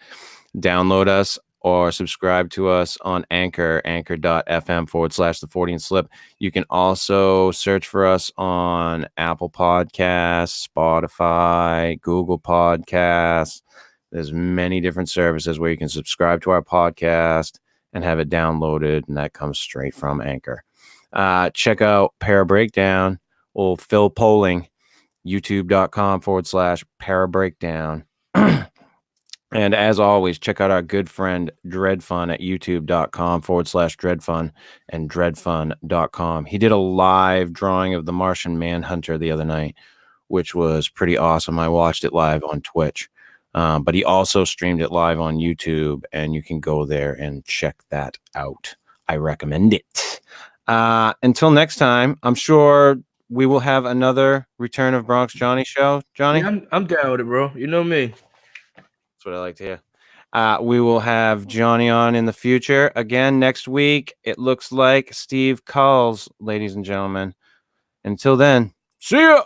Download us or subscribe to us on anchor.fm/the Fortean Slip. You can also search for us on Apple Podcasts, Spotify, Google Podcasts. There's many different services where you can subscribe to our podcast and have it downloaded, and that comes straight from Anchor. Check out Para Breakdown or Phil Polling, youtube.com/Para Breakdown. And as always, check out our good friend Dred Funn at youtube.com/Dred Funn and dredfun.com. He did a live drawing of the Martian Manhunter the other night, which was pretty awesome. I watched it live on Twitch, but he also streamed it live on YouTube, and you can go there and check that out. I recommend it. Until next time, I'm sure we will have another Return of Bronx Johnny show. Johnny? Yeah, I'm down with it, bro. You know me. That's what I like to hear. We will have Johnny on in the future. Again, next week, it looks like Steve calls, ladies and gentlemen. Until then, see ya!